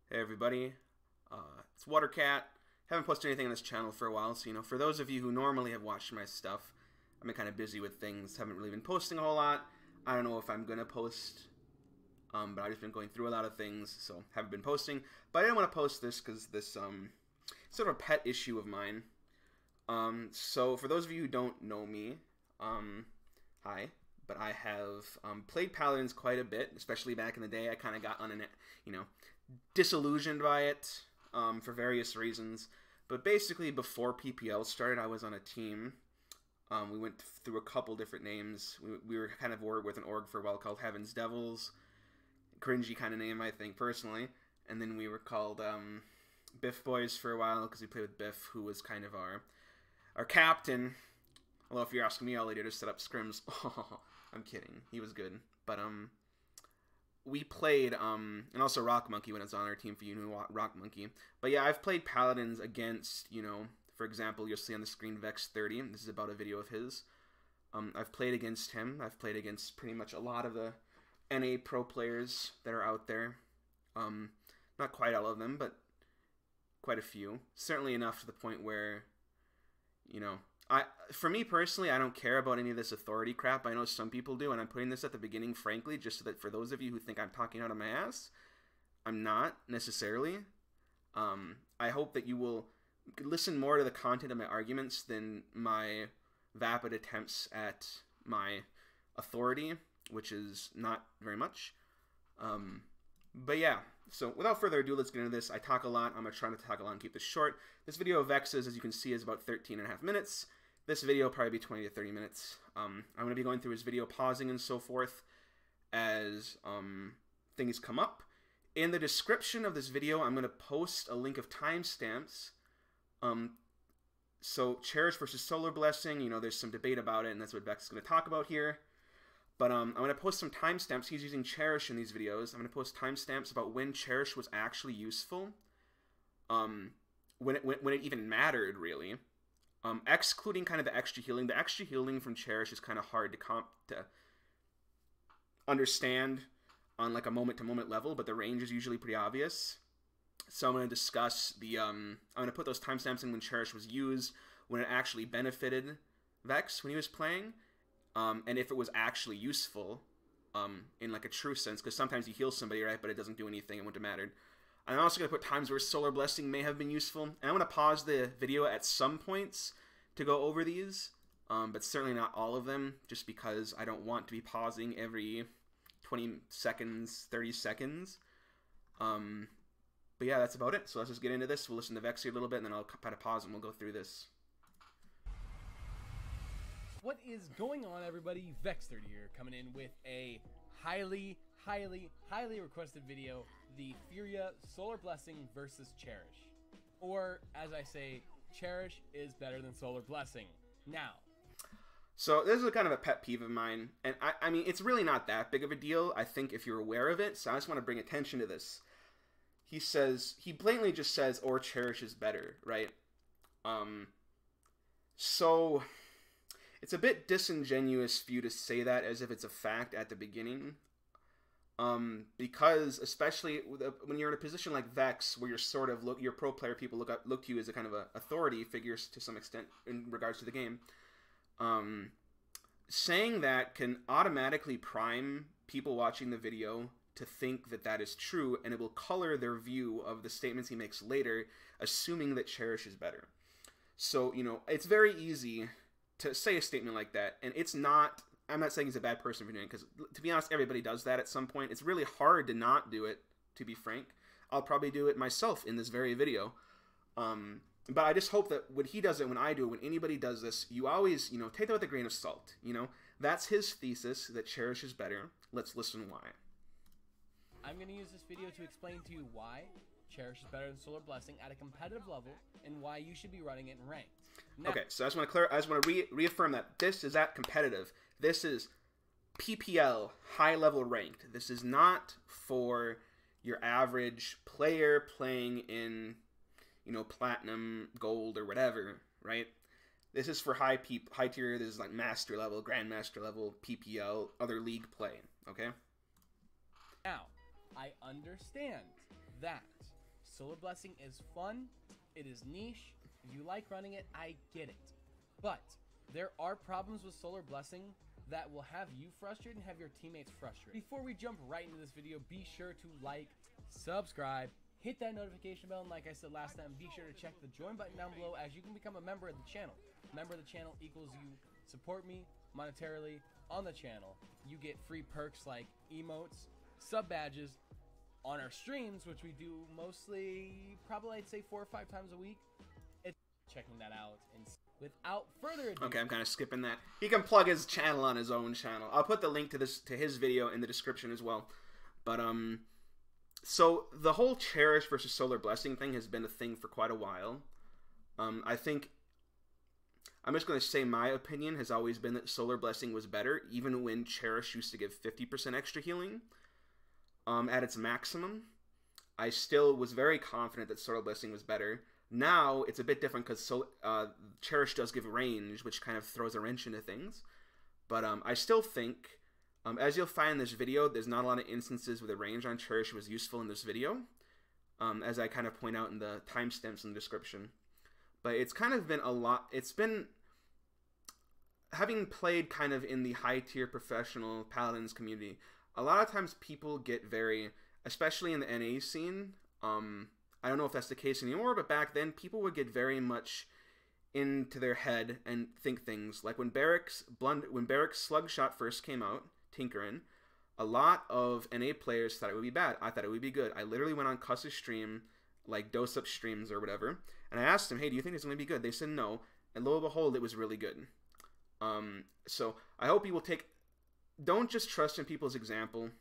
Hey everybody, it's Watercat. Haven't posted anything on this channel for a while, so for those of you who normally have watched my stuff, I've been kind of busy with things, haven't really been posting a whole lot. I don't know if I'm gonna post, but I've just been going through a lot of things, so haven't been posting. But I didn't want to post this because this sort of a pet issue of mine. So for those of you who don't know me, hi. But I have played Paladins quite a bit, especially back in the day. I kind of got disillusioned by it for various reasons. But basically, before PPL started, I was on a team. We went through a couple different names. We were kind of with an org for a while called Heaven's Devils. Cringy kind of name, I think, personally. And then we were called Biff Boys for a while because we played with Biff, who was kind of our captain. Although if you're asking me, all I did is set up scrims. I'm kidding. He was good. But we played and also Rock Monkey when it's on our team for Rock Monkey. But yeah, I've played Paladins against, for example, you'll see on the screen Vex30. This is about a video of his. I've played against him. I've played against pretty much a lot of the NA pro players that are out there. Not quite all of them, but quite a few. Certainly enough to the point where, for me personally, I don't care about any of this authority crap. I know some people do, and I'm putting this at the beginning, frankly, just so that for those of you who think I'm talking out of my ass, I'm not necessarily. I hope that you will listen more to the content of my arguments than my vapid attempts at my authority, which is not very much. But yeah, so without further ado, let's get into this. I talk a lot. I'm going to try to talk a lot and keep this short. This video of Vex's, as you can see, is about 13.5 minutes. This video will probably be 20 to 30 minutes. I'm going to be going through his video, pausing and so forth as things come up. In the description of this video, I'm going to post a link of timestamps. So Cherish versus Solar Blessing, there's some debate about it, and that's what Vex is going to talk about here. But I'm going to post some timestamps. He's using Cherish in these videos. I'm going to post timestamps about when Cherish was actually useful. When it even mattered, really. Excluding kind of the extra healing. The extra healing from Cherish is kind of hard to understand on like a moment-to-moment level, but the range is usually pretty obvious. So I'm going to discuss the... I'm going to put those timestamps in when Cherish was used, when it actually benefited Vex when he was playing, and if it was actually useful in like a true sense, because sometimes you heal somebody, right, but it doesn't do anything, it wouldn't have mattered. I'm also going to put times where Solar Blessing may have been useful. And I'm going to pause the video at some points to go over these, but certainly not all of them, just because I don't want to be pausing every 20 seconds, 30 seconds. But yeah, that's about it. So let's just get into this. We'll listen to Vex here a little bit, and then I'll kind of pause and we'll go through this. What is going on, everybody? Vex30 here, coming in with a highly requested video, the Furia Solar Blessing versus Cherish. Or, as I say, Cherish is better than Solar Blessing. Now. So this is kind of a pet peeve of mine, and I mean, it's really not that big of a deal, I think, if you're aware of it, so I just want to bring attention to this. He blatantly just says, or Cherish is better, right? So it's a bit disingenuous for you to say that as if it's a fact at the beginning. Because especially when you're in a position like Vex, where you're sort of your pro player people look to you as a kind of a authority figures to some extent in regards to the game, saying that can automatically prime people watching the video to think that that is true, and it will color their view of the statements he makes later, assuming that Cherish is better. So it's very easy to say a statement like that, and it's not. I'm not saying he's a bad person for doing it, because, to be honest, everybody does that at some point. It's really hard to not do it, to be frank. I'll probably do it myself in this very video. But I just hope that when he does it, when I do it, when anybody does this, you always, take that with a grain of salt. That's his thesis, that Cherish is better. Let's listen why. I'm going to use this video to explain to you why Cherish is better than Solar Blessing at a competitive level, and why you should be running it in ranked. Now, okay, so I just want to reaffirm that this is at competitive. This is PPL, high-level ranked. This is not for your average player playing in, platinum, gold, or whatever, right? This is for high tier. This is like master level, grandmaster level, PPL, other league play, okay? Now, I understand that Solar Blessing is fun, it is niche, if you like running it, I get it. But there are problems with Solar Blessing that will have you frustrated and have your teammates frustrated. Before we jump right into this video, be sure to like, subscribe, hit that notification bell, and like I said last time, be sure to check the join button down below as you can become a member of the channel. Member of the channel equals you support me monetarily on the channel. You get free perks like emotes, sub badges on our streams, which we do mostly, probably I'd say 4 or 5 times a week. It's checking that out. And without further ado, okay, I'm kind of skipping that. He can plug his channel on his own channel. I'll put the link to his video in the description as well. But so the whole Cherish versus Solar Blessing thing has been a thing for quite a while. I think I'm just going to say my opinion has always been that Solar Blessing was better, even when Cherish used to give 50% extra healing at its maximum. I still was very confident that Solar Blessing was better. Now, it's a bit different because Cherish does give range, which kind of throws a wrench into things. But I still think, as you'll find in this video, there's not a lot of instances where the range on Cherish was useful in this video, as I kind of point out in the timestamps in the description. But it's kind of been a lot. It's been, having played kind of in the high-tier professional Paladins community, a lot of times people get very, especially in the NA scene, I don't know if that's the case anymore, but back then people would get very much into their head and think things. Like when Barik's Slugshot first came out, Tinkerin, a lot of NA players thought it would be bad. I thought it would be good. I literally went on Cuss's stream, like Dose Up streams or whatever, and I asked them, hey, do you think it's going to be good? They said no, and lo and behold, it was really good. So I hope you will don't just trust in people's example.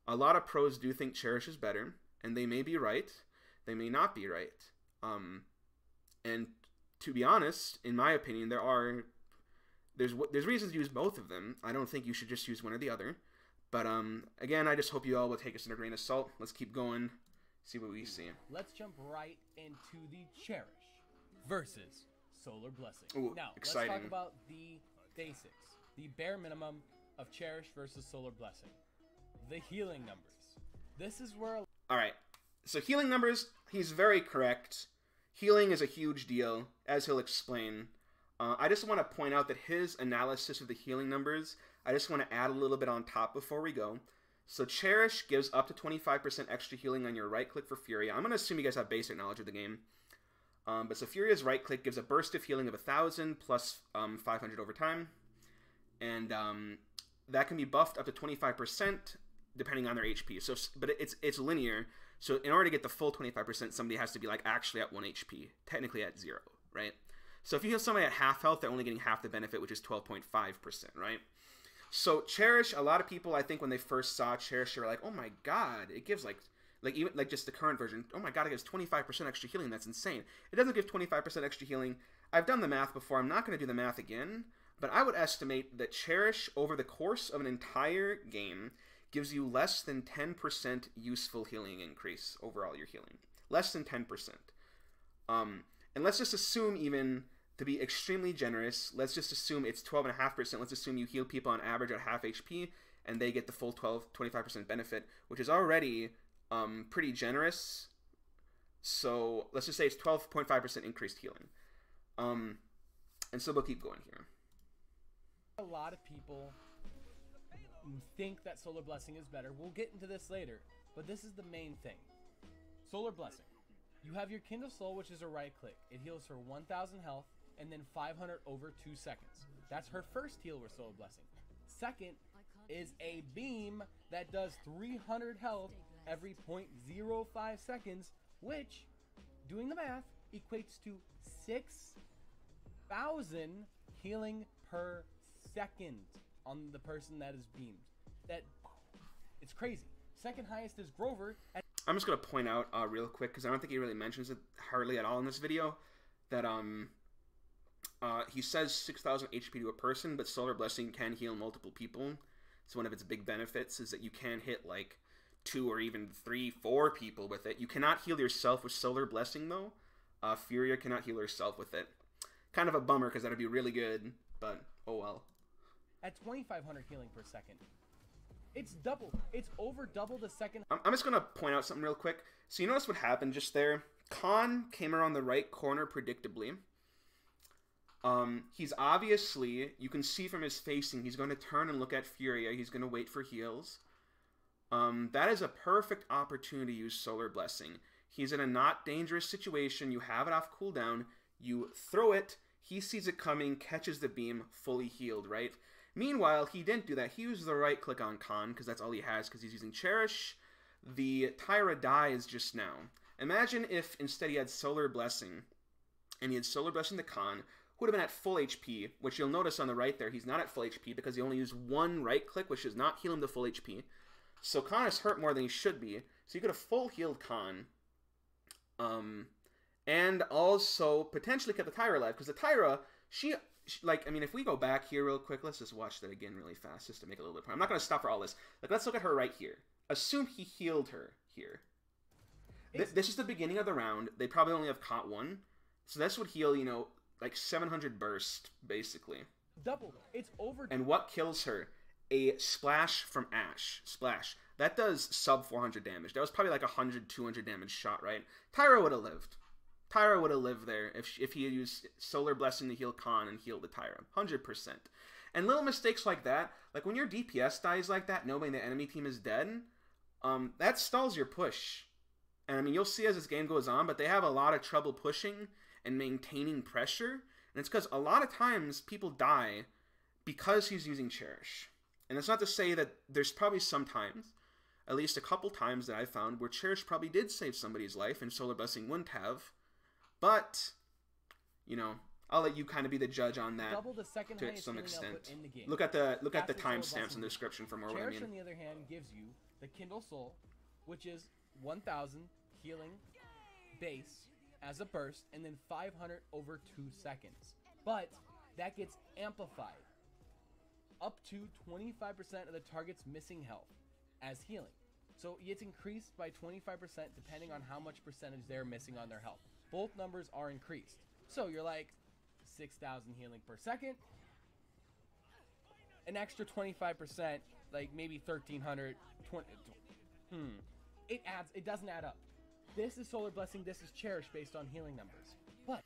A lot of pros do think Cherish is better, and they may be right. They may not be right. And to be honest, in my opinion, there's reasons to use both of them. I don't think you should just use one or the other. But again, I just hope you all will take us in a grain of salt. Let's keep going. See what we see. Let's jump right into the Cherish versus Solar Blessing. Ooh, now, exciting. Let's talk about the basics, the bare minimum of Cherish versus Solar Blessing. The healing numbers. This is where... Alright, so healing numbers, he's very correct. Healing is a huge deal, as he'll explain. I just want to point out that his analysis of the healing numbers, I just want to add a little bit on top before we go. So Cherish gives up to 25% extra healing on your right click for Furia. I'm going to assume you guys have basic knowledge of the game. But so Furia's right click gives a burst of healing of 1,000 plus 500 over time. And that can be buffed up to 25% depending on their HP. So, but it's linear. So in order to get the full 25%, somebody has to be like actually at 1 HP, technically at 0, right? So if you heal somebody at half health, they're only getting half the benefit, which is 12.5%, right? So Cherish, a lot of people, I think when they first saw Cherish, they were like, oh my god, it gives even just the current version, oh my god, it gives 25% extra healing, that's insane. It doesn't give 25% extra healing. I've done the math before, I'm not going to do the math again, but I would estimate that Cherish, over the course of an entire game, gives you less than 10% useful healing increase overall your healing. Less than 10%. And let's just assume, even to be extremely generous, let's just assume it's 12.5%. Let's assume you heal people on average at half HP, and they get the full 25% benefit, which is already pretty generous. So let's just say it's 12.5% increased healing. And so we'll keep going here. A lot of people think that Solar Blessing is better. We'll get into this later, but this is the main thing. Solar Blessing. You have your Kindle Soul, which is a right click. It heals for 1,000 health and then 500 over 2 seconds. That's her first heal with Solar Blessing. Second is a beam that does 300 health every 0.05 seconds, which, doing the math, equates to 6,000 healing per second on the person that is beamed. It's crazy. Second highest is Grover. I'm just going to point out real quick, because I don't think he really mentions it hardly at all in this video, that he says 6,000 HP to a person, but Solar Blessing can heal multiple people. So one of its big benefits is that you can hit like 2 or even 3, 4 people with it. You cannot heal yourself with Solar Blessing though. Furia cannot heal herself with it. Kind of a bummer, because that would be really good, but oh well. At 2,500 healing per second, It's double. It's over double the second. I'm just going to point out something real quick. So you notice what happened just there? Khan came around the right corner predictably. He's obviously, you can see from his facing, he's going to turn and look at Furia. He's going to wait for heals. That is a perfect opportunity to use Solar Blessing. He's in a not dangerous situation. You have it off cooldown. You throw it. He sees it coming, catches the beam, fully healed, right? Meanwhile, he didn't do that. He used the right click on Khan, because that's all he has, because he's using Cherish. The Tyra dies just now. Imagine if instead he had Solar Blessing, and he had Solar Blessing the Khan, who would have been at full HP, which you'll notice on the right there, he's not at full HP, because he only used one right click, which does not heal him to full HP. So Khan is hurt more than he should be, so you could have full healed Khan. And also potentially kept the Tyra alive, because the Tyra, she like, I mean, if we go back here real quick, let's just watch that again really fast, just to make it a little bit. I'm not going to stop for all this. Like, let's look at her right here. Assume he healed her here. This is the beginning of the round. They probably only have caught one, so this would heal, you know, like 700 burst, basically. Double. It's over. And what kills her? A splash from Ash. Splash. That does sub 400 damage. That was probably like 100, 200 damage shot, right? Tyra would have lived. Tyra would have lived there if he had used Solar Blessing to heal Khan and heal the Tyra. 100%. And little mistakes like that, like when your DPS dies like that, knowing the enemy team is dead, that stalls your push. And I mean, you'll see as this game goes on, but they have a lot of trouble pushing and maintaining pressure. And it's because a lot of times people die because he's using Cherish. And it's not to say that there's probably some times, at least a couple times that I've found, where Cherish probably did save somebody's life and Solar Blessing wouldn't have. But, you know, I'll let you kind of be the judge on that to some extent. Look at the timestamps in the description for more what I mean. Cherish, on the other hand, gives you the Kindle Soul, which is 1,000 healing base as a burst, and then 500 over 2 seconds. But that gets amplified up to 25% of the target's missing health as healing. So it's increased by 25% depending on how much percentage they're missing on their health. Both numbers are increased. So you're like 6,000 healing per second, an extra 25%, like maybe 1,300, it doesn't add up. This is Solar Blessing, this is Cherish based on healing numbers. But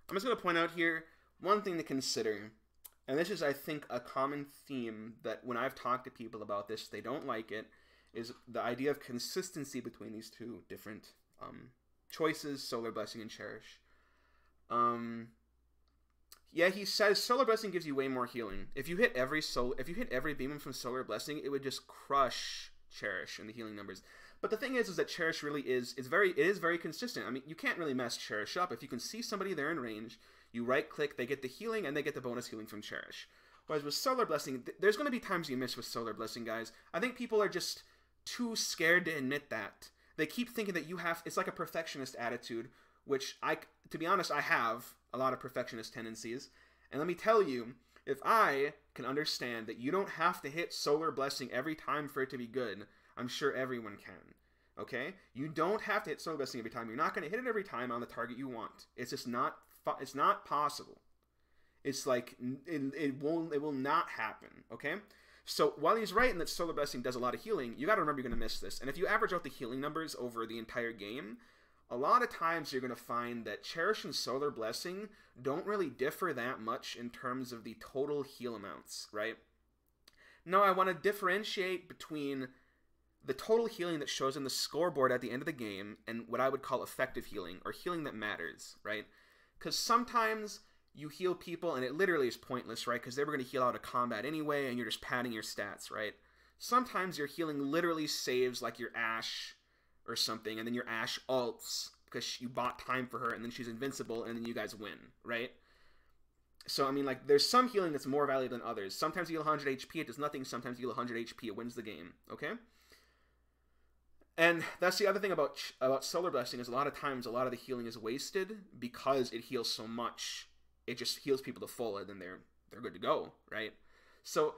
I'm just going to point out here one thing to consider, and this is, I think, a common theme that when I've talked to people about this, they don't like it, is the idea of consistency between these two different choices, Solar Blessing and Cherish. Yeah, he says Solar Blessing gives you way more healing. If you hit every beam from Solar Blessing, it would just crush Cherish in the healing numbers. But the thing is that Cherish really is very consistent. I mean, you can't really mess Cherish up. If you can see somebody there in range, you right click, they get the healing, and they get the bonus healing from Cherish. Whereas with Solar Blessing, there's going to be times you miss with Solar Blessing, guys. I think people are just too scared to admit that. They keep thinking that it's like a perfectionist attitude, which to be honest, I have a lot of perfectionist tendencies. And let me tell you, if I can understand that you don't have to hit Solar Blessing every time for it to be good, I'm sure everyone can. Okay? You don't have to hit Solar Blessing every time. You're not going to hit it every time on the target you want. It's just not possible. It's like, it will not happen. Okay? So while he's right in that Solar Blessing does a lot of healing, you got to remember you're going to miss this. And if you average out the healing numbers over the entire game, a lot of times you're going to find that Cherish and Solar Blessing don't really differ that much in terms of the total heal amounts, right? No, I want to differentiate between the total healing that shows on the scoreboard at the end of the game and what I would call effective healing, or healing that matters, right? Because sometimes you heal people and it literally is pointless, right? Because they were going to heal out of combat anyway and you're just padding your stats, right? Sometimes your healing literally saves like your Ashe or something, and then your Ashe ults because you bought time for her and then she's invincible and then you guys win, right? So, I mean, like, there's some healing that's more valuable than others. Sometimes you heal 100 HP, it does nothing. Sometimes you heal 100 HP, it wins the game, okay? And that's the other thing about Solar Blessing, is a lot of times a lot of the healing is wasted because it heals so much. It just heals people to full and then they're good to go, right? So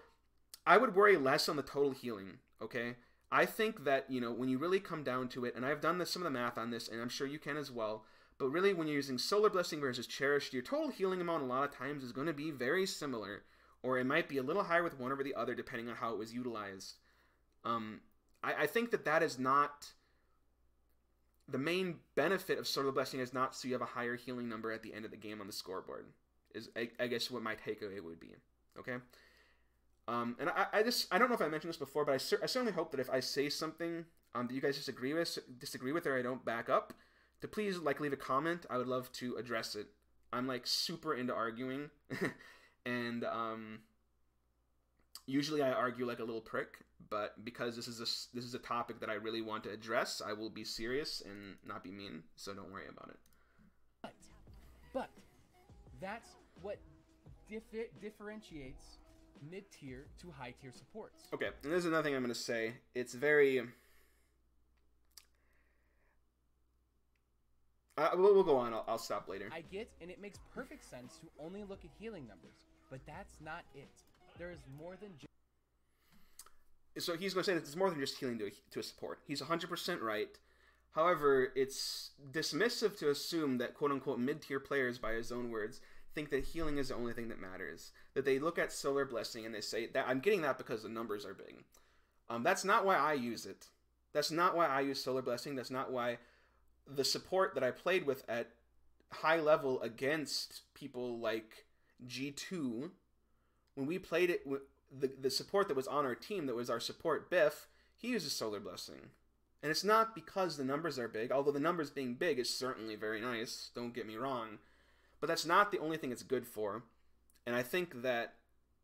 I would worry less on the total healing, okay? I think that, you know, when you really come down to it, and I've done some of the math on this, and I'm sure you can as well, but really when you're using Solar Blessing versus Cherish, your total healing amount a lot of times is going to be very similar, or it might be a little higher with one over the other depending on how it was utilized. I think that is not... The main benefit of Solar Blessing is not so you have a higher healing number at the end of the game on the scoreboard. Is I guess what my takeaway would be. Okay? And I don't know if I mentioned this before, but I certainly hope that if I say something that you guys disagree with or I don't back up, to please leave a comment. I would love to address it. I'm super into arguing, and usually I argue like a little prick, but because this is a topic that I really want to address, I will be serious and not be mean. So don't worry about it. But that's what differentiates mid-tier to high-tier supports. Okay, and there's another thing I'm going to say. It's very... we'll go on. I'll stop later. I get, and it makes perfect sense to only look at healing numbers, but that's not it. There is more than just... So he's going to say that it's more than just healing to a support. He's 100% right. However, it's dismissive to assume that quote-unquote mid-tier players, by his own words, think that healing is the only thing that matters. That they look at Solar Blessing and they say, that I'm getting that because the numbers are big. That's not why I use it. That's not why I use Solar Blessing. That's not why the support that I played with at high level against people like G2, when we played it, the support that was on our team, that was our support Biff, he uses Solar Blessing. And it's not because the numbers are big, although the numbers being big is certainly very nice, don't get me wrong. But that's not the only thing it's good for. And I think that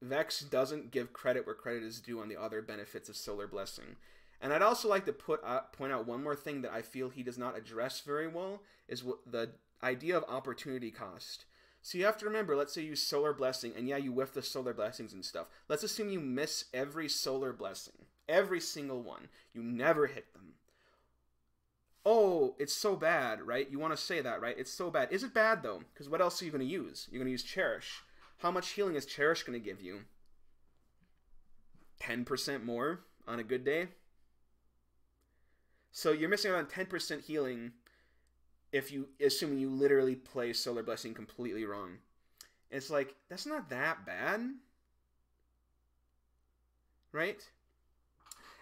Vex doesn't give credit where credit is due on the other benefits of Solar Blessing. And I'd also like to point out one more thing that I feel he does not address very well, is the idea of opportunity cost. So you have to remember, let's say you use Solar Blessing, and yeah, you whiff the Solar Blessings and stuff. Let's assume you miss every Solar Blessing. Every single one. You never hit them. Oh, it's so bad, right? You want to say that, right? It's so bad. Is it bad, though? Because what else are you going to use? You're going to use Cherish. How much healing is Cherish going to give you? 10% more on a good day? So you're missing out on 10% healing assuming you literally play Solar Blessing completely wrong. It's like, that's not that bad. Right?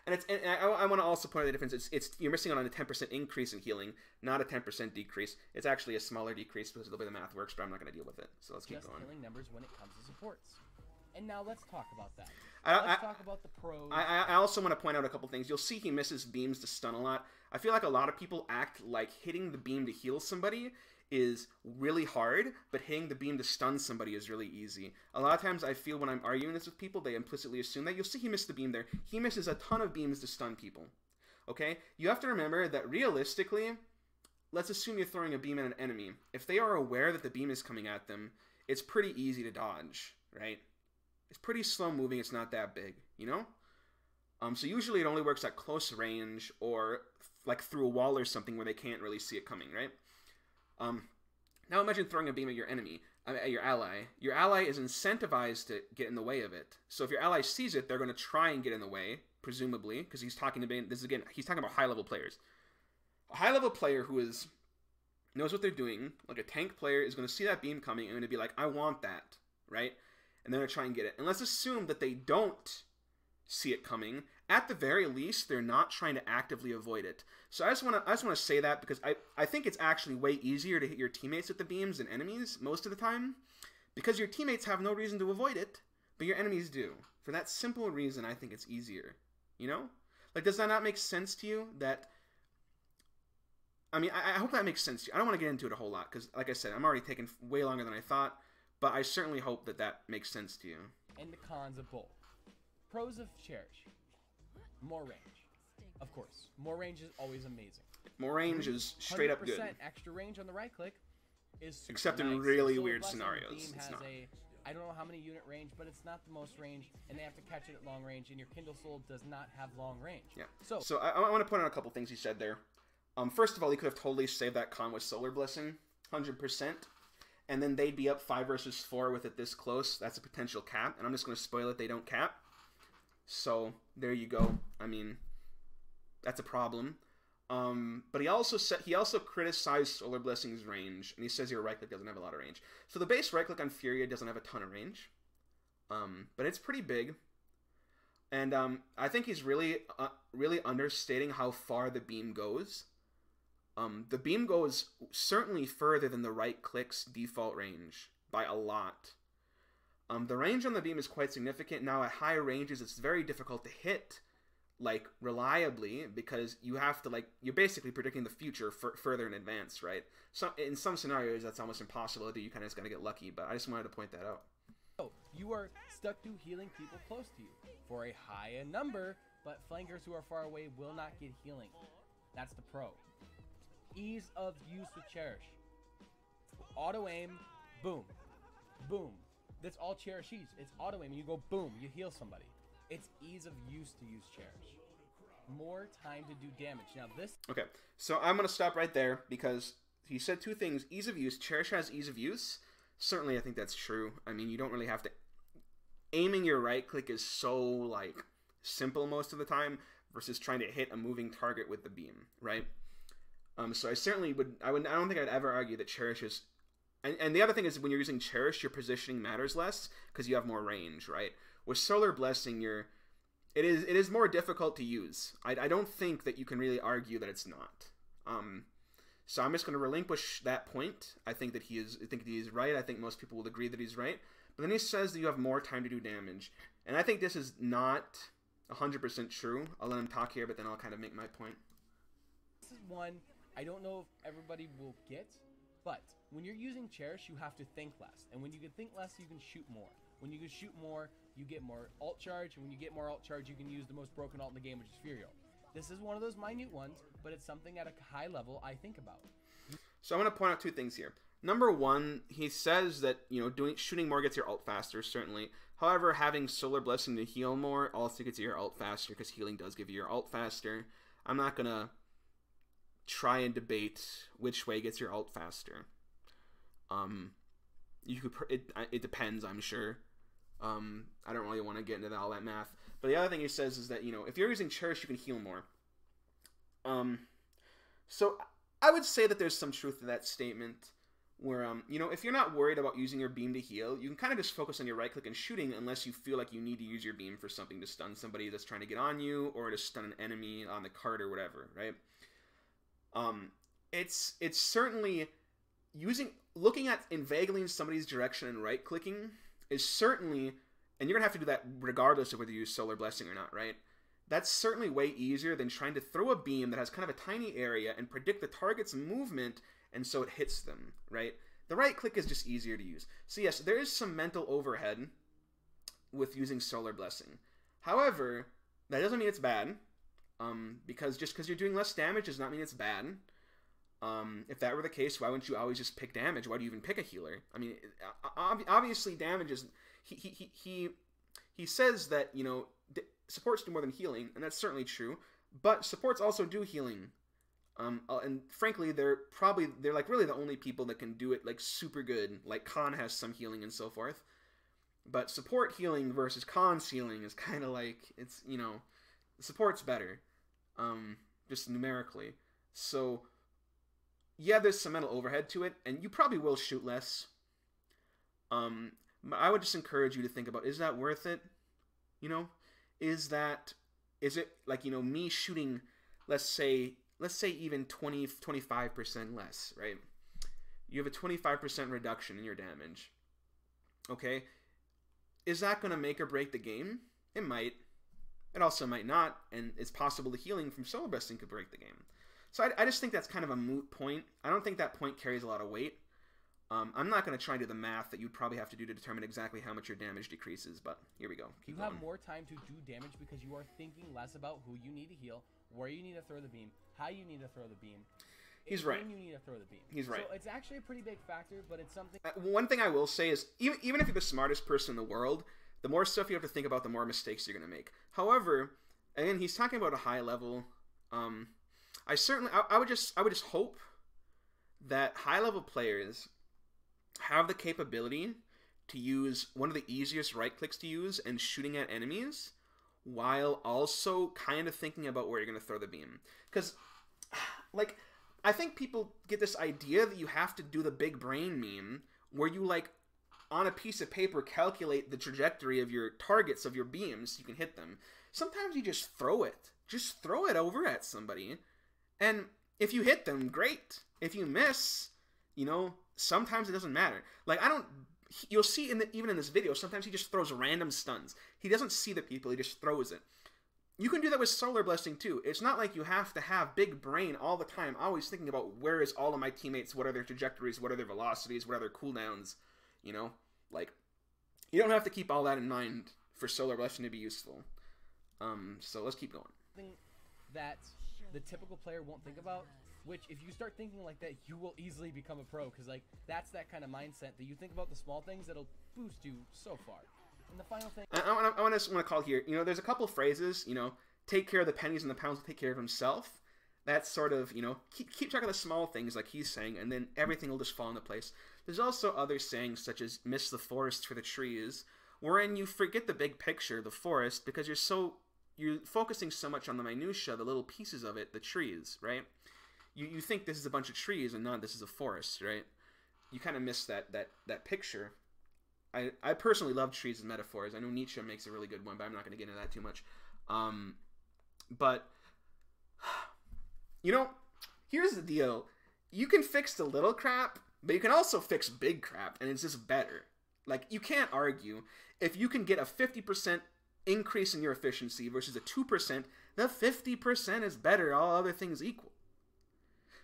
And I want to also point out the difference. You're missing out on a 10% increase in healing, not a 10% decrease. It's actually a smaller decrease because of the way the math works, but I'm not going to deal with it. So let's keep going. Just healing numbers when it comes to supports. And now let's talk about that. Let's talk about the pros. I also want to point out a couple things. You'll see he misses beams to stun a lot. I feel like a lot of people act like hitting the beam to heal somebody is really hard, but hitting the beam to stun somebody is really easy. A lot of times I feel when I'm arguing this with people, they implicitly assume that. You'll see he missed the beam there. He misses a ton of beams to stun people. Okay? You have to remember that realistically, let's assume you're throwing a beam at an enemy. If they are aware that the beam is coming at them, it's pretty easy to dodge, right? It's pretty slow moving, it's not that big, you know? So usually it only works at close range or like through a wall or something where they can't really see it coming, right? Now imagine throwing a beam at your enemy, at your ally. Your ally is incentivized to get in the way of it. So if your ally sees it, they're going to try and get in the way, presumably, because he's talking he's talking about high-level players. A high-level player who knows what they're doing, like a tank player, is going to see that beam coming and going to be like, I want that, right? And they're going to try and get it. And let's assume that they don't see it coming. At the very least, they're not trying to actively avoid it. So I just want to say that because I think it's actually way easier to hit your teammates with the beams than enemies most of the time, because your teammates have no reason to avoid it, but your enemies do. For that simple reason, I think it's easier. You know? Like, does that not make sense to you? I hope that makes sense to you. I don't want to get into it a whole lot because, like I said, I'm already taking way longer than I thought, but I certainly hope that makes sense to you. And the cons of both. Pros of Cherish. More range. Of course. More range is always amazing. More range is straight up good. 100% extra range on the right click is super Except nice. in really Solar weird Blessing scenarios. Beam It's has not. I don't know how many unit range, but it's not the most range, and they have to catch it at long range, and your Kindle Soul does not have long range. Yeah. So I want to point out a couple things he said there. First of all, he could have totally saved that con with Solar Blessing, 100%. And then they'd be up 5 versus 4 with it this close. That's a potential cap, and I'm just going to spoil it. They don't cap. So there you go. I mean, that's a problem. But he also criticized Solar Blessing's range, and he says your right click doesn't have a lot of range. So the base right click on Furia doesn't have a ton of range, but it's pretty big. And I think he's really understating how far the beam goes. The beam goes certainly further than the right click's default range by a lot. The range on the beam is quite significant. Now at high ranges, it's very difficult to hit like reliably because you have to you're basically predicting the future further in advance, right? So in some scenarios, that's almost impossible to do. You kind of just gotta get lucky. But I just wanted to point that out. Oh, you are stuck to healing people close to you for a high number, but flankers who are far away will not get healing. That's the pro. Ease of use with Cherish. Auto aim, boom, boom. That's all Cherish uses. It's auto aim, and you go boom, you heal somebody. It's ease of use to use Cherish. More time to do damage. Now this... Okay, so I'm going to stop right there because he said two things. Ease of use. Cherish has ease of use. Certainly, I think that's true. I mean, you don't really have to... Aiming your right click is so, simple most of the time versus trying to hit a moving target with the beam, right? So I certainly would... I don't think I'd ever argue that Cherish is... And the other thing is when you're using Cherish, your positioning matters less because you have more range, right? With Solar Blessing, it is more difficult to use. I don't think that you can really argue that it's not. So I'm just going to relinquish that point. I think that he is right. I think most people will agree that he's right. But then he says that you have more time to do damage, and I think this is not 100% true. I'll let him talk here, but then I'll kind of make my point. This is one I don't know if everybody will get, but when you're using Cherish, you have to think less, and when you can think less, you can shoot more. When you can shoot more, you get more alt charge, and when you get more alt charge, you can use the most broken alt in the game, which is Furia. This is one of those minute ones, but it's something at a high level I think about. So I'm going to point out two things here. Number one, he says that, shooting more gets your ult faster, certainly. However, having Solar Blessing to heal more also gets your ult faster, because healing does give you your ult faster. I'm not going to try and debate which way gets your ult faster. It depends, I'm sure. I don't really want to get into all that math. But the other thing he says is that, if you're using Cherish, you can heal more. So I would say that there's some truth to that statement where, if you're not worried about using your beam to heal, you can kind of just focus on your right click and shooting unless you feel like you need to use your beam for something to stun somebody that's trying to get on you or to stun an enemy on the cart or whatever, right? It's certainly looking at inveigling somebody's direction and right clicking is certainly, and you're gonna have to do that regardless of whether you use Solar Blessing or not, right? That's certainly way easier than trying to throw a beam that has kind of a tiny area and predict the target's movement and so it hits them, right? The right click is just easier to use. So yes, there is some mental overhead with using Solar Blessing. However, that doesn't mean it's bad, because just because you're doing less damage does not mean it's bad. If that were the case, why wouldn't you always just pick damage? Why do you even pick a healer? I mean, obviously damage is... He says that, supports do more than healing, and that's certainly true, but supports also do healing. And frankly, they're really the only people that can do it super good. Like Khan has some healing and so forth. But support healing versus Khan's healing is kind of it's, support's better. Just numerically. So yeah, there's some mental overhead to it, and you probably will shoot less. I would just encourage you to think about, is that worth it? Is it me shooting, let's say even 25% less, right? You have a 25% reduction in your damage. Okay? Is that going to make or break the game? It might. It also might not, and it's possible the healing from Solar Blessing could break the game. So I just think that's kind of a moot point. I don't think that point carries a lot of weight. I'm not going to try and do the math that you'd probably have to do to determine exactly how much your damage decreases, but here we go. You have more time to do damage because you are thinking less about who you need to heal, where you need to throw the beam, how you need to throw the beam. He's right. When you need to throw the beam. He's right. So it's actually a pretty big factor, but it's something... One thing I will say is, even if you're the smartest person in the world, the more stuff you have to think about, the more mistakes you're going to make. However, again, he's talking about a high level. I would just hope that high-level players have the capability to use one of the easiest right clicks to use and shooting at enemies while also kind of thinking about where you're going to throw the beam. Because, I think people get this idea that you have to do the big brain meme where you, on a piece of paper calculate the trajectory of your targets, of your beams, you can hit them. Sometimes you just throw it. Just throw it over at somebody. And if you hit them, great. If you miss, you know, sometimes it doesn't matter. Like, you'll see even in this video, sometimes he just throws random stuns. He doesn't see the people, he just throws it. You can do that with Solar Blessing too. It's not like you have to have big brain all the time, always thinking about where is all of my teammates, what are their trajectories, what are their velocities, what are their cooldowns, you know? Like, you don't have to keep all that in mind for Solar Blessing to be useful. So let's keep going. Thing that the typical player won't think about, which if you start thinking like that, you will easily become a pro, because like that's that kind of mindset that you think about the small things that'll boost you so far. And the final thing I want to call here, you know, there's a couple phrases, you know, take care of the pennies and the pounds will take care of himself. That's sort of, you know, keep track of the small things like he's saying, and then everything will just fall into place. There's also other sayings such as miss the forest for the trees, wherein you forget the big picture, the forest, because you're focusing so much on the minutia, the little pieces of it, the trees, right? You think this is a bunch of trees and not this is a forest, right? You kind of miss that picture. I personally love trees as metaphors. I know Nietzsche makes a really good one, but I'm not going to get into that too much. But, you know, here's the deal. You can fix the little crap, but you can also fix big crap, and it's just better. Like, you can't argue. If you can get a 50% increase in your efficiency versus a 2%, the 50% is better, all other things equal.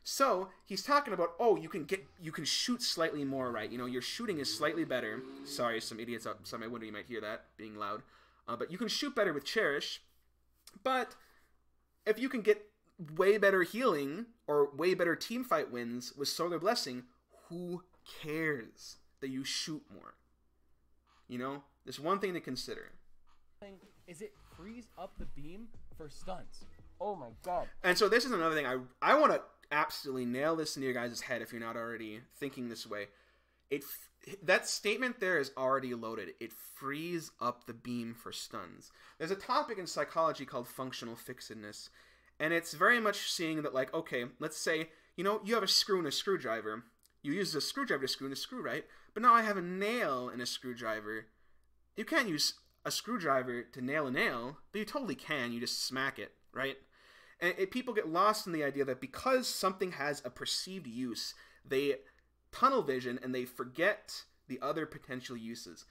So, he's talking about, oh, you can shoot slightly more, right? You know, your shooting is slightly better. Sorry, some idiots outside my window, you might hear that being loud. But you can shoot better with Cherish. But if you can get way better healing or way better teamfight wins with Solar Blessing, who cares that you shoot more? You know, there's one thing to consider. Is it frees up the beam for stunts. Oh my god. And so this is another thing I want to absolutely nail this into your guys' head if you're not already thinking this way. That statement there is already loaded. It frees up the beam for stuns. There's a topic in psychology called functional fixedness, and it's very much seeing that, like, okay, let's say, you know, you have a screw and a screwdriver. You use a screwdriver to screw in a screw, right? But now I have a nail in a screwdriver. You can't use a screwdriver to nail a nail, but you totally can. You just smack it, right? And people get lost in the idea that because something has a perceived use, they tunnel vision and they forget the other potential uses.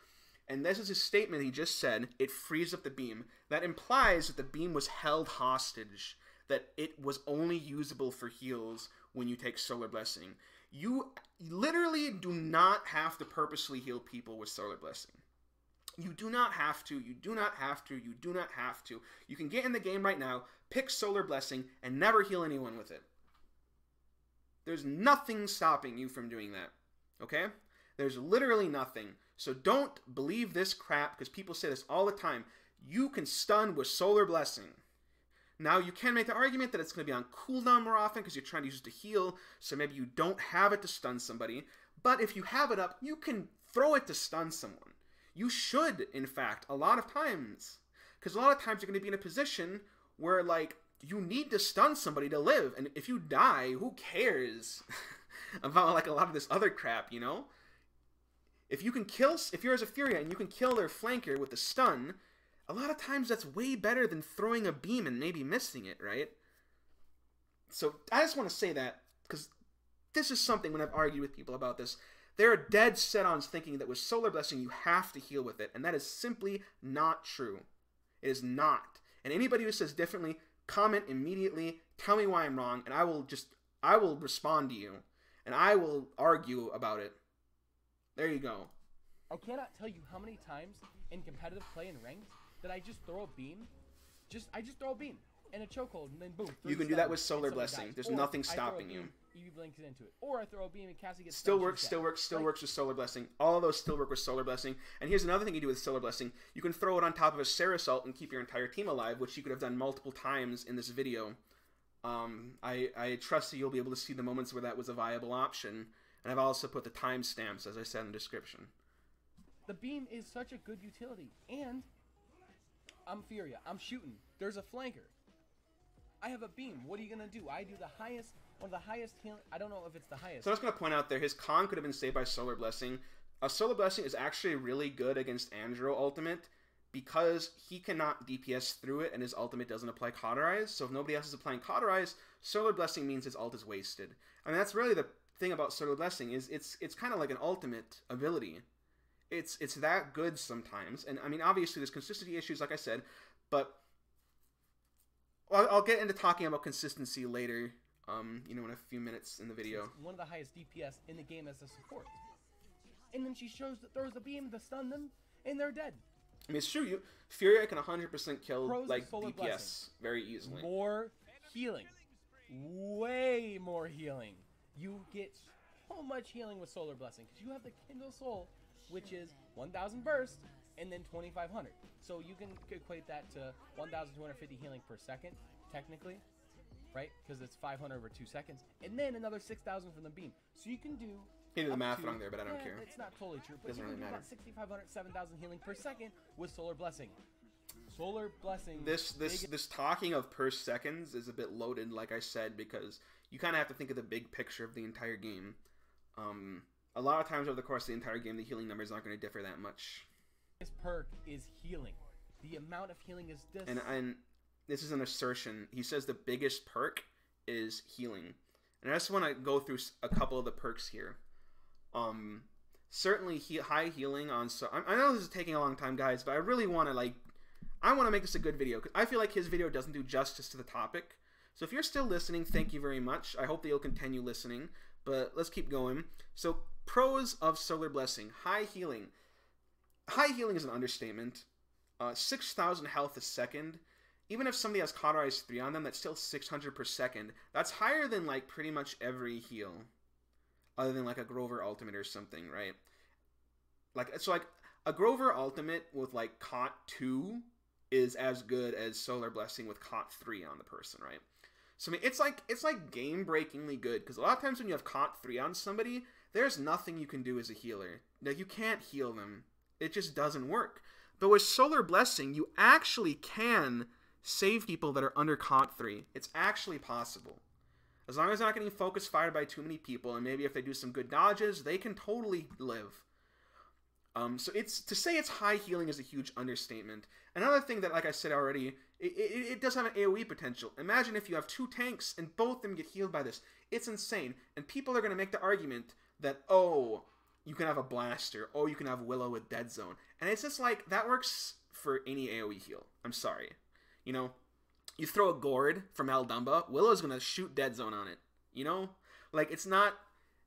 And this is a statement he just said, it frees up the beam. That implies that the beam was held hostage, that it was only usable for heals when you take Solar Blessing. You literally do not have to purposely heal people with Solar Blessing. You do not have to, you do not have to, you do not have to. You can get in the game right now, pick Solar Blessing, and never heal anyone with it. There's nothing stopping you from doing that, okay? There's literally nothing. So don't believe this crap, because people say this all the time. You can stun with Solar Blessing. Now, you can make the argument that it's going to be on cooldown more often because you're trying to use it to heal, so maybe you don't have it to stun somebody. But if you have it up, you can throw it to stun someone. You should, in fact, a lot of times. Because a lot of times you're going to be in a position where, like, you need to stun somebody to live. And if you die, who cares about, like, a lot of this other crap, you know? If you're as a Furia and you can kill their flanker with a stun, a lot of times that's way better than throwing a beam and maybe missing it, right? So I just want to say that, because this is something when I've argued with people about this, they're dead set on thinking that with Solar Blessing you have to heal with it, and that is simply not true. It is not. And anybody who says differently, comment immediately, tell me why I'm wrong, and I will respond to you, and I will argue about it. There you go. I cannot tell you how many times in competitive play and ranked that I just throw a beam. I just throw a beam and a chokehold, and then boom. You can do that with Solar Blessing. There's nothing stopping you. You blinks into it, or I throw a beam and Cassie gets still works with Solar Blessing. All of those still work with Solar Blessing. And here's another thing you do with Solar Blessing: you can throw it on top of a Sarasalt and keep your entire team alive, which you could have done multiple times in this video. I trust that you'll be able to see the moments where that was a viable option, and I've also put the timestamps, as I said in the description. The beam is such a good utility, and I'm Furia. I'm shooting. There's a flanker. I have a beam. What are you gonna do? I do the highest, one of the highest healing. I don't know if it's the highest. So I was gonna point out there, his con could have been saved by Solar Blessing. A Solar Blessing is actually really good against Andro ultimate because he cannot DPS through it and his ultimate doesn't apply Cauterize. So if nobody else is applying Cauterize, Solar Blessing means his ult is wasted. I mean, that's really the thing about Solar Blessing is it's kind of like an ultimate ability. It's that good sometimes. And I mean, obviously there's consistency issues, like I said, but I'll get into talking about consistency later, you know, in a few minutes in the video. It's one of the highest DPS in the game as a support. And then she throws the beam to stun them, and they're dead. I mean, it's true. Furia can 100% kill Pros like Solar DPS Blessing. very easily. More healing, way more healing. You get so much healing with Solar Blessing because you have the Kindle Soul, which is 1,000 burst and then 2,500. So you can equate that to 1,250 healing per second, technically, right? Because it's 500 over 2 seconds, and then another 6,000 from the beam. So you can do. He did the math wrong there, but I don't care. It's not totally true, but Doesn't you can really do matter. about 6,500, 7,000 healing per second with Solar Blessing. Solar Blessing. This talking of per seconds is a bit loaded, like I said, because you kind of have to think of the big picture of the entire game. A lot of times over the course of the entire game, the healing numbers aren't going to differ that much. This perk is healing. The amount of healing is this. And this is an assertion. He says the biggest perk is healing. And I just want to go through a couple of the perks here. Certainly high healing on. So I know this is taking a long time, guys, but I really want to I want to make this a good video because I feel like his video doesn't do justice to the topic. So if you're still listening, thank you very much. I hope that you'll continue listening. But let's keep going. So pros of Solar Blessing: high healing. High healing is an understatement. 6,000 health a second. Even if somebody has Cauterize 3 on them, that's still 600 per second. That's higher than like pretty much every heal. Other than like a Grover ultimate or something, right? Like a Grover ultimate with like Caught 2 is as good as Solar Blessing with Caught 3 on the person, right? So I mean, it's like game breakingly good because a lot of times when you have Caught 3 on somebody, there's nothing you can do as a healer. Like you can't heal them. It just doesn't work. But with Solar Blessing, you actually can save people that are under Caught 3. It's actually possible. As long as they're not getting focus fired by too many people, and maybe if they do some good dodges, they can totally live. So to say it's high healing is a huge understatement. Another thing that, like I said already, it does have an AoE potential. Imagine if you have 2 tanks and both of them get healed by this. It's insane. And people are going to make the argument that, oh, you can have a blaster. Oh, you can have Willow with Dead Zone. And it's just like, that works for any AoE heal. I'm sorry. You know? You throw a gourd from Aldumba, Willow's going to shoot Dead Zone on it. You know? Like, it's not...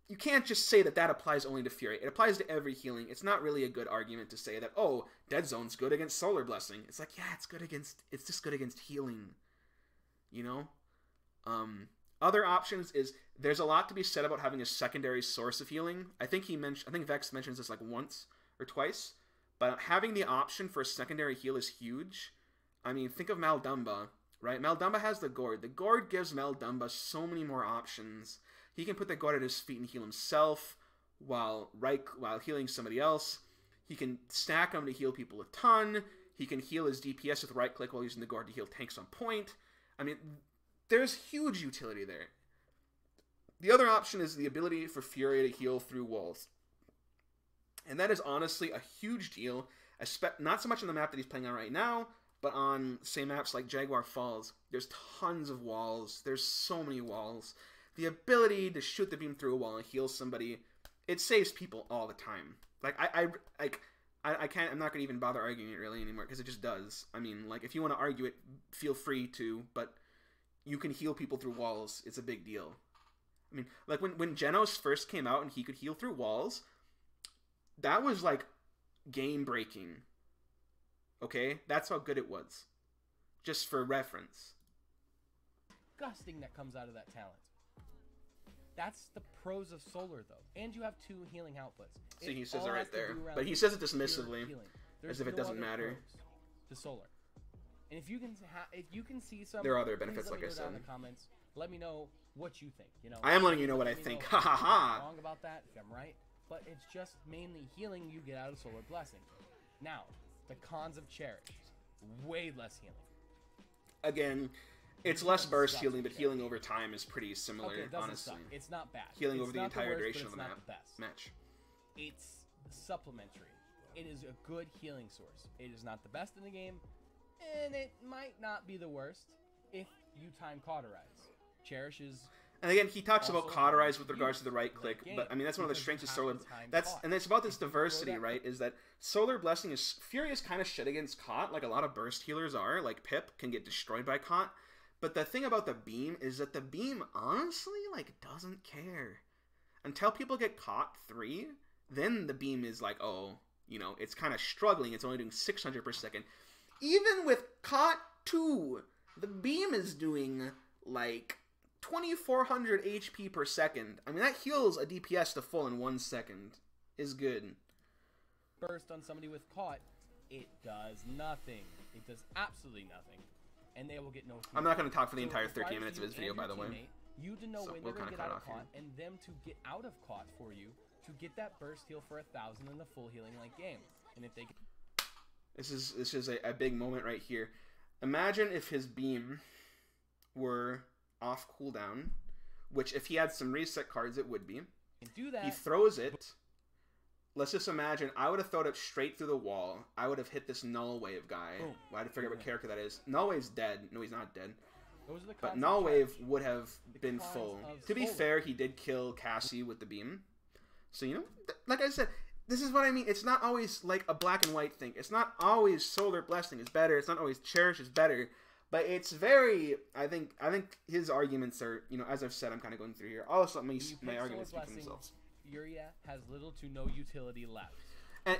You can't just say that that applies only to Fury. It applies to every healing. It's not really a good argument to say that, oh, Dead Zone's good against Solar Blessing. It's like, yeah, it's just good against healing. You know? Other options is, there's a lot to be said about having a secondary source of healing. I think Vex mentions this like once or twice. But having the option for a secondary heal is huge. I mean, think of Maldumba. Right? Maldumba has the gourd. The gourd gives Maldumba so many more options. He can put the gourd at his feet and heal himself while healing somebody else. He can stack them to heal people a ton. He can heal his DPS with right click while using the gourd to heal tanks on point. I mean, there's huge utility there. The other option is the ability for Furia to heal through walls. And that is honestly a huge deal. Not so much on the map that he's playing on right now, but on, say, maps like Jaguar Falls, there's tons of walls. There's so many walls. The ability to shoot the beam through a wall and heal somebody, it saves people all the time. Like, I can't, I'm not going to even bother arguing it really anymore, because it just does. I mean, like, if you want to argue it, feel free to, but you can heal people through walls. It's a big deal. I mean, like, when Genos first came out and he could heal through walls, that was, like, game-breaking. Okay? That's how good it was. Just for reference. Disgusting that comes out of that talent. That's the pros of Solar, though. And you have 2 healing outputs. See, he says it right there. But he says it dismissively, as if it doesn't matter. To Solar. And if you can see some... There are other benefits, like I said. In the comments, let me know what you think. You know, I am letting you know what I think. Ha ha ha! Wrong about that, if I'm right. But it's just mainly healing you get out of Solar Blessing. Now, the cons of Cherish. Way less healing. Again, it's less burst healing, but healing over time is pretty similar, okay, it honestly. Suck. It's not bad. Healing it's over the entire duration of the match. It's supplementary. It is a good healing source. It is not the best in the game, and it might not be the worst if you time cauterize. Cherish is... And again, he talks about also cauterize with hard to regards to the use right late click, game but I mean that's one of the because strengths of you Solar. have to time That's caught. and it's about this If you throw diversity, that- right? Is that Solar Blessing is Furia is kind of shit against caught, like a lot of burst healers are. Like Pip can get destroyed by caught, but the thing about the beam is that the beam honestly like doesn't care until people get caught 3. Then the beam is like, oh, you know, it's kind of struggling. It's only doing 600 per second. Even with caught 2, the beam is doing like 2400 HP per second. I mean, that heals a DPS to full in 1 second. Is good. Burst on somebody with caught, it does nothing. It does absolutely nothing. And they will get no heal. I'm not going to talk for the So it entire 13 requires minutes of you this video, and by your the way. teammate, you to know So when we'll they're going to kinda get cut out of off here. caught, and them to get out of caught for you to get that burst heal for 1,000 in the full healing like game. And if they get... This is a big moment right here. Imagine if his beam were off cooldown, which if he had some reset cards, it would be. and do that... He throws it. Let's just imagine, I would have thrown it straight through the wall. I would have hit this Null Wave guy. Boom. I had to figure out what character that is. Null Wave's dead. No, he's not dead. Those are the But cons Null of Wave Cherish. would have been cons full. of To be Solar. fair, he did kill Cassie with the beam. So, you know, like I said, this is what I mean. It's not always like a black and white thing. It's not always Solar Blessing is better. It's not always Cherish is better. But it's very, I think his arguments are, you know, as I've said, I'm kind of going through here. Also, When you my pick arguments Solar speak for Blessing, themselves. Furia has little to no utility left. And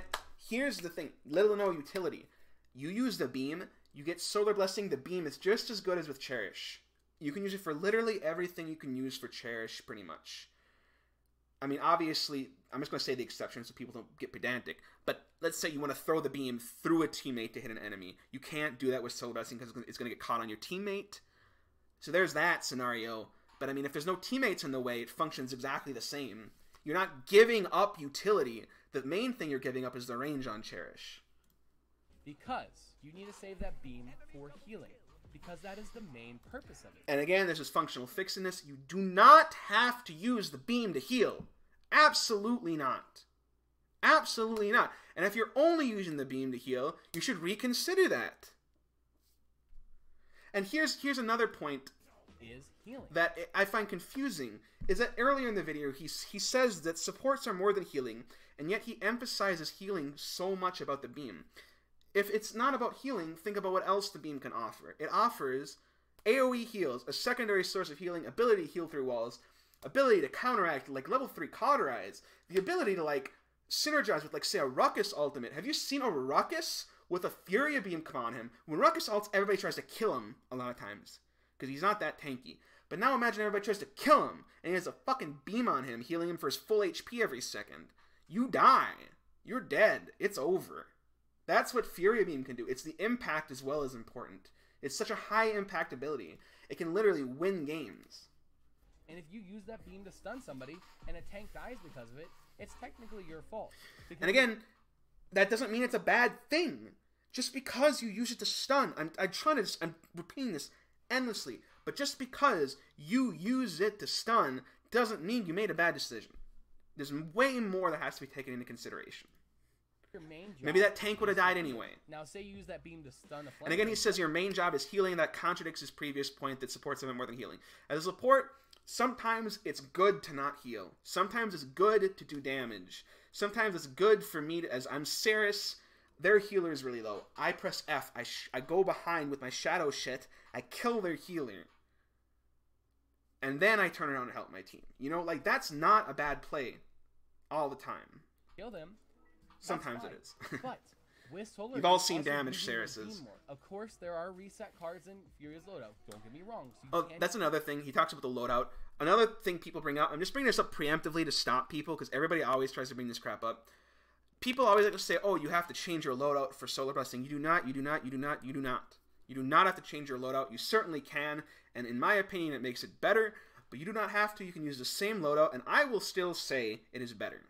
here's the thing, little or no utility. You use the beam, you get Solar Blessing, the beam is just as good as with Cherish. You can use it for literally everything you can use for Cherish, pretty much. I mean, obviously, I'm just going to say the exception so people don't get pedantic, but let's say you want to throw the beam through a teammate to hit an enemy. You can't do that with Solar Blessing because it's going to get caught on your teammate. So there's that scenario. But I mean, if there's no teammates in the way, it functions exactly the same. You're not giving up utility. The main thing you're giving up is the range on Cherish. Because you need to save that beam for healing. Because that is the main purpose of it. And again, there's this functional fixedness. You do not have to use the beam to heal. Absolutely not. Absolutely not. And if you're only using the beam to heal, you should reconsider that. And here's another point Is healing. that I find confusing, is that earlier in the video, he says that supports are more than healing, and yet he emphasizes healing so much about the beam. If it's not about healing, think about what else the beam can offer. It offers AoE heals, a secondary source of healing, ability to heal through walls, ability to counteract, like level 3 cauterize, the ability to like synergize with, like, say, a Ruckus ultimate. Have you seen a Ruckus with a Furia beam come on him? When Ruckus ults, everybody tries to kill him a lot of times, because he's not that tanky. But now imagine everybody tries to kill him, and he has a fucking beam on him, healing him for his full HP every second. You die. You're dead. It's over. That's what Furia Beam can do. It's the impact as well as important. It's such a high impact ability. It can literally win games. And if you use that beam to stun somebody, and a tank dies because of it, it's technically your fault. Because And again, that doesn't mean it's a bad thing. Just because you use it to stun, I'm repeating this endlessly, but just because you use it to stun doesn't mean you made a bad decision. There's way more that has to be taken into consideration. your main job Maybe that tank would have is to died heal. anyway. Now, say you use that beam to stun a And again, he says your main job is healing. That contradicts his previous point that supports them more than healing. As a support, sometimes it's good to not heal. Sometimes it's good to do damage. Sometimes it's good for me to, as I'm Ceres, their healer is really low. I press F. I go behind with my shadow shit. I kill their healer. And then I turn around and help my team. You know, like, that's not a bad play all the time. Kill them. Sometimes it That's is. fine. But with Solar, You've all you're seen also damage using your Ceres's. beam more. Of course, there are reset cards in Furia's loadout. Don't get me wrong. So you Oh, can't that's another thing. He talks about the loadout. Another thing people bring up, I'm just bringing this up preemptively to stop people, because everybody always tries to bring this crap up. People always like to say, oh, you have to change your loadout for Solar Blessing. You do not, you do not, you do not, you do not. You do not have to change your loadout. You certainly can, and in my opinion, it makes it better, but you do not have to. You can use the same loadout, and I will still say it is better.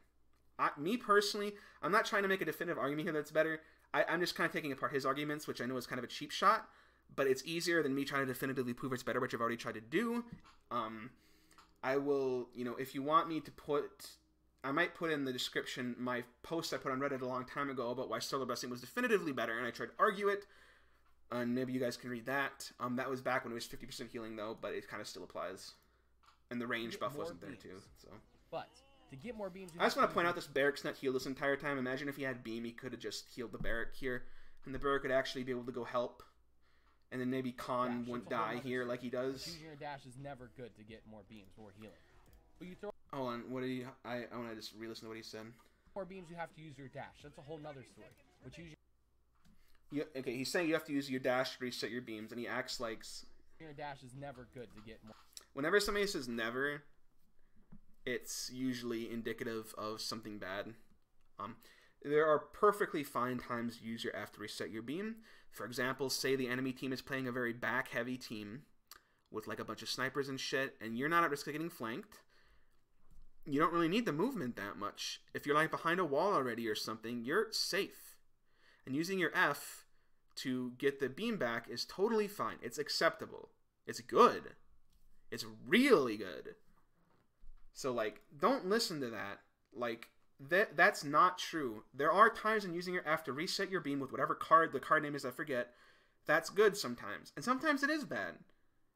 Me personally, I'm not trying to make a definitive argument here that it's better. I'm just kind of taking apart his arguments, which I know is kind of a cheap shot, but it's easier than me trying to definitively prove it's better, which I've already tried to do. I will, you know, if you want me to put I might put in the description my post I put on Reddit a long time ago about why Solar Blessing was definitively better, and I tried to argue it. And maybe you guys can read that. That was back when it was 50% healing, though, but it kind of still applies. And the range buff wasn't there, too. So. But to get more beams... I just want to point out this barik's not healed this entire time. Imagine if he had beam, he could have just healed the barik here. And the barik would actually be able to go help. And then maybe Khan wouldn't die here like he does. Using your dash is never good to get more beams or healing. But you throw... Hold on, what did he... I want to just re-listen to what he said. More beams, you have to use your dash. That's a whole nother story. Which usually... Okay, he's saying you have to use your dash to reset your beams, and he acts like... Your dash is never good to get more... Whenever somebody says never, it's usually indicative of something bad. There are perfectly fine times to use your F to reset your beam. For example, say the enemy team is playing a very back-heavy team with like a bunch of snipers and shit, and you're not at risk of getting flanked. You don't really need the movement that much. If you're like behind a wall already or something, you're safe. And using your F to get the beam back is totally fine. It's acceptable. It's good. It's really good. So, like, don't listen to that. Like, that's not true. There are times in using your F to reset your beam with whatever card the card name is, I forget. That's good sometimes. And sometimes it is bad.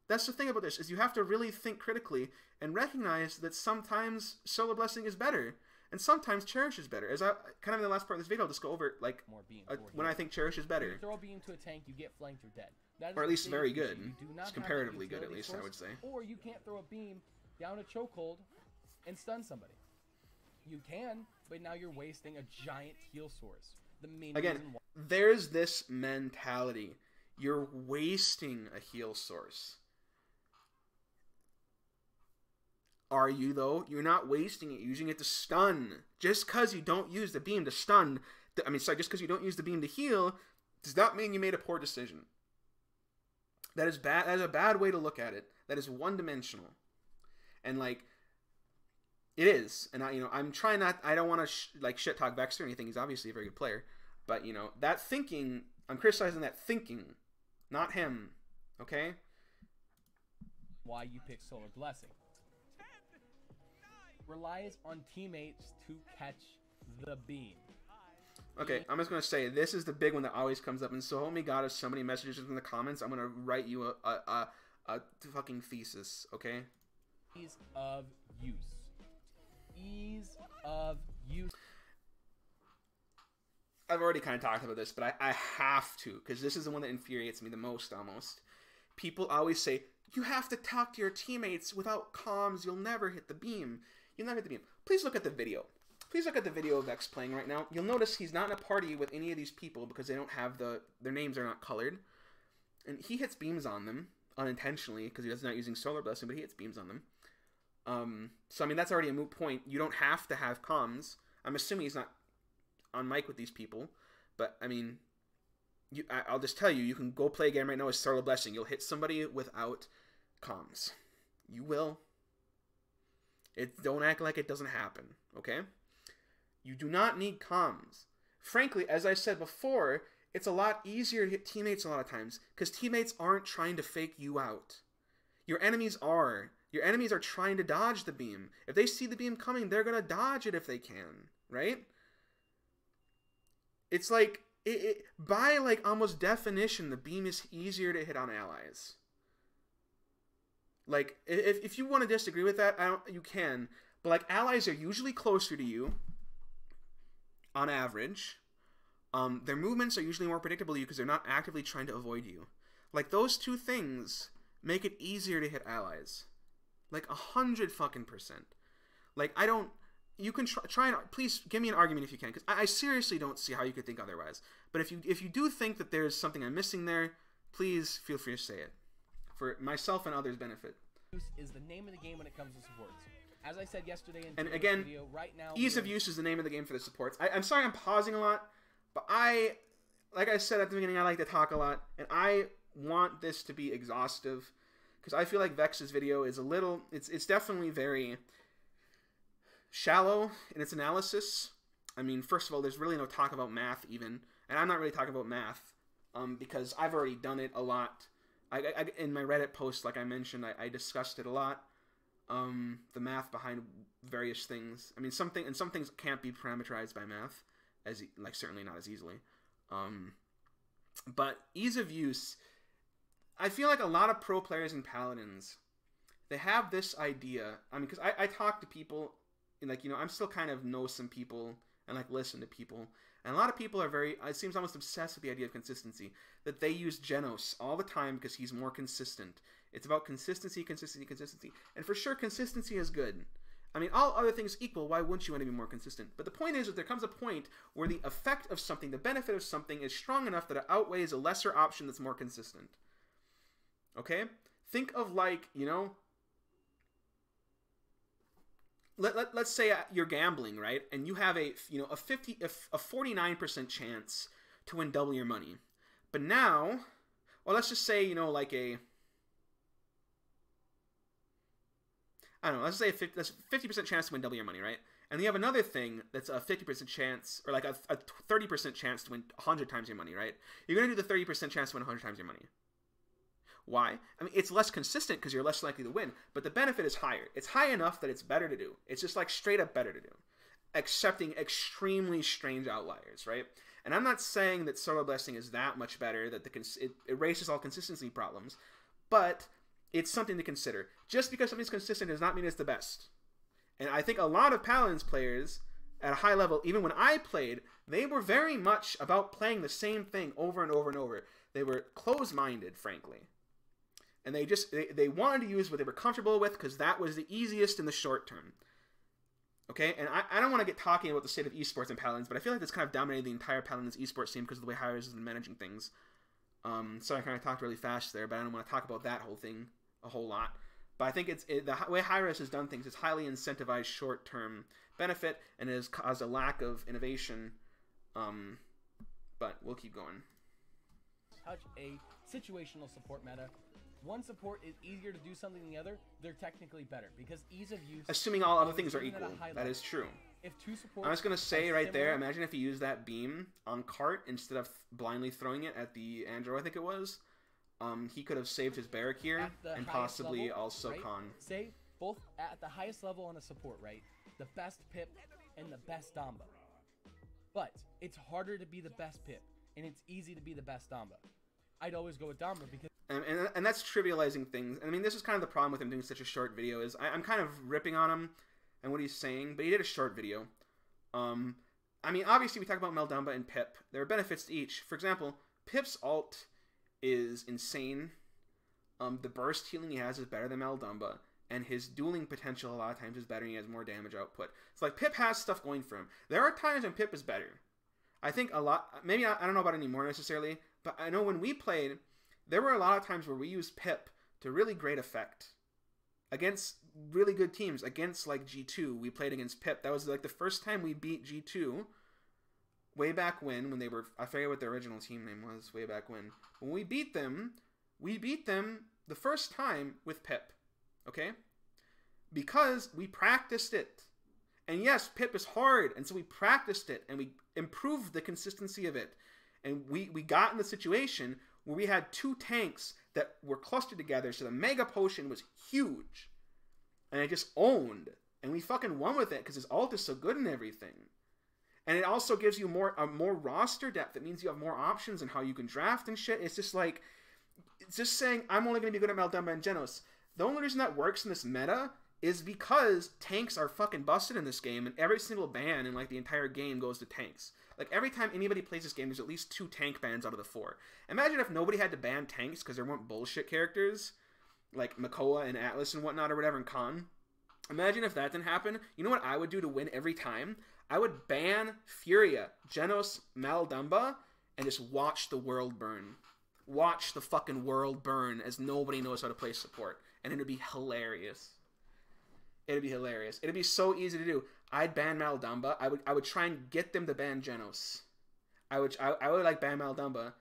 That's the thing about this, is you have to really think critically and recognize that sometimes Solar Blessing is better. And sometimes Cherish is better. As I kind of in the last part of this video, I'll just go over like more beams, when I think Cherish is better. When you throw a beam to a tank, you get flanked or dead. Or at least very good. It's comparatively good, at least, I would say. Or you can't throw a beam down a chokehold and stun somebody. You can, but now you're wasting a giant heal source. The main Again, reason why... there's this mentality. You're wasting a heal source. Are you, though? You're not wasting it, using it to stun. Just because you don't use the beam to stun, just because you don't use the beam to heal, does not mean you made a poor decision. That is bad. That is a bad way to look at it. That is one-dimensional. And, like, it is. And, I'm trying not, I don't want to, shit-talk Vex or anything. He's obviously a very good player. But, that thinking, I'm criticizing that thinking, not him. Okay? Why you pick Solar Blessing. Relies on teammates to catch the beam. Okay, I'm just going to say, this is the big one that always comes up, and so help me God, if somebody messages in the comments, I'm going to write you a fucking thesis, okay? Ease of use. Ease of use. I've already kind of talked about this, but I have to, because this is the one that infuriates me the most, almost. People always say, you have to talk to your teammates. Without comms, you'll never hit the beam. You'll never hit the beam. Please look at the video. Please look at the video of Vex playing right now. You'll notice he's not in a party with any of these people because they don't have their names are not colored. And he hits beams on them unintentionally because he's not using Solar Blessing, but he hits beams on them. So, that's already a moot point. You don't have to have comms. I'm assuming he's not on mic with these people. But, I'll just tell you, you can go play a game right now with Solar Blessing. You'll hit somebody without comms. You will. Don't act like it doesn't happen, okay? You do not need comms. Frankly, as I said before, it's a lot easier to hit teammates a lot of times because teammates aren't trying to fake you out. Your enemies are. Your enemies are trying to dodge the beam. If they see the beam coming, they're going to dodge it if they can, right? It's like, by almost definition, the beam is easier to hit on allies. Like, if you want to disagree with that, you can. But, allies are usually closer to you, on average. Their movements are usually more predictable to you because they're not actively trying to avoid you. Those two things make it easier to hit allies. 100 fucking percent. You can try and, please give me an argument if you can, because I seriously don't see how you could think otherwise. But if you do think that there's something I'm missing there, please feel free to say it. For myself and others' benefit. Is the name of the game when it comes to supports. As I said yesterday in and again, video, right now, ease of use is the name of the game for the supports. I'm sorry I'm pausing a lot, but like I said at the beginning, I like to talk a lot, and I want this to be exhaustive, because I feel like Vex's video is it's definitely very shallow in its analysis. First of all, there's really no talk about math even, and I'm not really talking about math, because I've already done it a lot. In my Reddit post, like I mentioned, I discussed it a lot. the math behind various things. I mean, some things can't be parameterized by math, like certainly not as easily. But ease of use, I feel like a lot of pro players and paladins, they have this idea. I mean, because I talk to people, and like, you know, I'm still kind of know some people and like listen to people. And a lot of people are it seems almost obsessed with the idea of consistency, that they use Genos all the time because he's more consistent. It's about consistency, consistency, consistency. And for sure, consistency is good. I mean, all other things equal, why wouldn't you want to be more consistent? But the point is that there comes a point where the effect of something, the benefit of something is strong enough that it outweighs a lesser option that's more consistent. Okay? Think of like, you know, let's say you're gambling, right? And you have a 49% chance to win double your money. But now, well, let's just say, you know, like I don't know, let's say that's 50% chance to win double your money, right? And you have another thing that's a 50% chance, or like a 30% chance to win 100 times your money, right? You're going to do the 30% chance to win 100 times your money. Why? I mean, it's less consistent because you're less likely to win, but the benefit is higher. It's high enough that it's better to do. It's just like straight up better to do, accepting extremely strange outliers, right? And I'm not saying that Solar Blessing is that much better, that it erases all consistency problems, but it's something to consider. Just because something's consistent does not mean it's the best. And I think a lot of Paladins players at a high level, even when I played, they were very much about playing the same thing over and over and over. They were closed-minded, frankly. And they wanted to use what they were comfortable with because that was the easiest in the short term. Okay? And I don't want to get talking about the state of esports and Paladins, but I feel like that's kind of dominated the entire Paladins esports scene because of the way Hi-Rez has been managing things. So I kind of talked really fast there, but I don't want to talk about that whole thing a whole lot. But I think the way Hi-Rez has done things is highly incentivized short-term benefit and has caused a lack of innovation. But we'll keep going. Touch a situational support meta. One support is easier to do something than the other, they're technically better because ease of use. Assuming all other things are equal, that is true. If two supports, I was gonna say right there, imagine if you use that beam on Cart instead of blindly throwing it at the Andro, I think it was. He could have saved his Barik here and possibly level, also right? Con. Say both at the highest level on a support, right? The best Pip and the best Damba. But it's harder to be the best Pip, and it's easy to be the best Damba. I'd always go with Damba because. And that's trivializing things. I mean, this is kind of the problem with him doing such a short video. Is I'm kind of ripping on him and what he's saying, but he did a short video. I mean, obviously we talk about Meldumba and Pip. There are benefits to each. For example, Pip's ult is insane. The burst healing he has is better than Meldumba, and his dueling potential a lot of times is better, and he has more damage output. It's like Pip has stuff going for him. There are times when Pip is better. I think a lot, maybe I don't know about anymore necessarily, but I know when we played, there were a lot of times where we used Pip to really great effect. Against really good teams, against like G2, we played against Pip. That was like the first time we beat G2, way back when they were, I forget what their original team name was, way back when. When we beat them the first time with Pip, okay? Because we practiced it. And yes, Pip is hard, and so we practiced it, and we improved the consistency of it. And we got in the situation where we had two tanks that were clustered together, so the Mega Potion was huge. And it just owned. And we fucking won with it, because his ult is so good and everything. And it also gives you more roster depth. It means you have more options in how you can draft and shit. It's just like, it's just saying, I'm only going to be good at Meldumba and Genos. The only reason that works in this meta is because tanks are fucking busted in this game, and every single ban in like the entire game goes to tanks. Like every time anybody plays this game, there's at least 2 tank bans out of the 4. Imagine if nobody had to ban tanks because there weren't bullshit characters like Makoa and Atlas and whatnot or whatever in Con. Imagine if that didn't happen. You know what I would do to win every time? I would ban Furia, Genos, Meldumba, and just watch the world burn. Watch the fucking world burn as nobody knows how to play support. And it would be hilarious. It'd be hilarious. It'd be so easy to do. I'd ban Meldumba. I would try and get them to ban Genos. I would like ban Meldumba,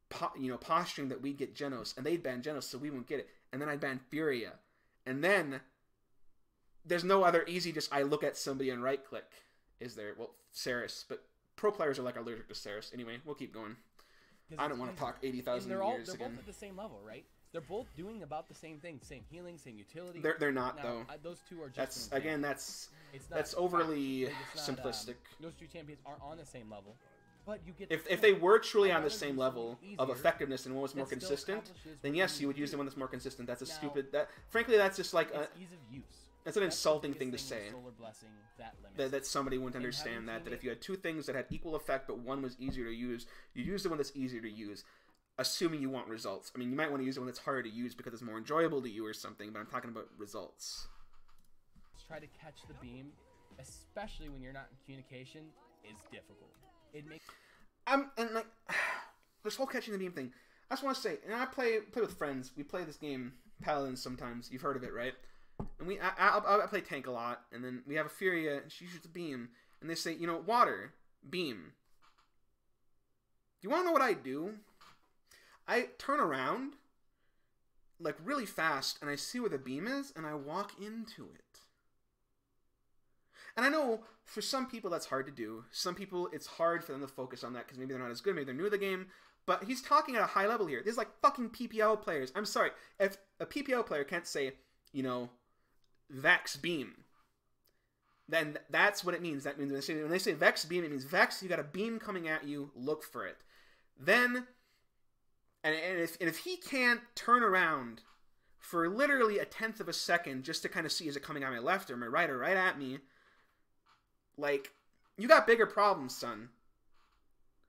posturing that we'd get Genos, and they'd ban Genos, so we won't get it. And then I'd ban Furia. And then there's no other easy just I look at somebody and right click. Is there? Well, Ceres, but pro players are like allergic to Ceres. Anyway, we'll keep going. I don't want to talk 80,000 years they're again. both at the same level, right? They're both doing about the same thing, same healing, same utility. They're not now, though. Those two are just That's again, that's overly simplistic. Those two champions aren't on the same level, but you get. If they were truly on the same level of effectiveness and one was more consistent, then yes, you would use the one that's more consistent. That's a stupid. Frankly, that's just like ease of use. That's an insulting thing to say. Solar blessing, that somebody wouldn't understand that if you had two things that had equal effect but one was easier to use, you use the one that's easier to use, assuming you want results. I mean, you might want to use the one that's harder to use because it's more enjoyable to you or something, but I'm talking about results. Try to catch the beam, especially when you're not in communication, is difficult. It makes and like this whole catching the beam thing. I just want to say, and I play with friends. We play this game Paladins sometimes. You've heard of it, right? And I play tank a lot, and then we have a Furia, and she shoots a beam, and they say, you know, water, beam. Do you want to know what I do? I turn around, like, really fast, and I see where the beam is, and I walk into it. And I know, for some people, that's hard to do. Some people, it's hard for them to focus on that, because maybe they're not as good, maybe they're new to the game, but he's talking at a high level here. This is like fucking PPL players. I'm sorry, if a PPL player can't say, you know, Vex beam, then that's what it means. That means when they say Vex beam, it means Vex, you got a beam coming at you, look for it. Then, and if he can't turn around for literally a tenth of a second just to kind of see, is it coming at my left or my right or right at me, like, you got bigger problems, son.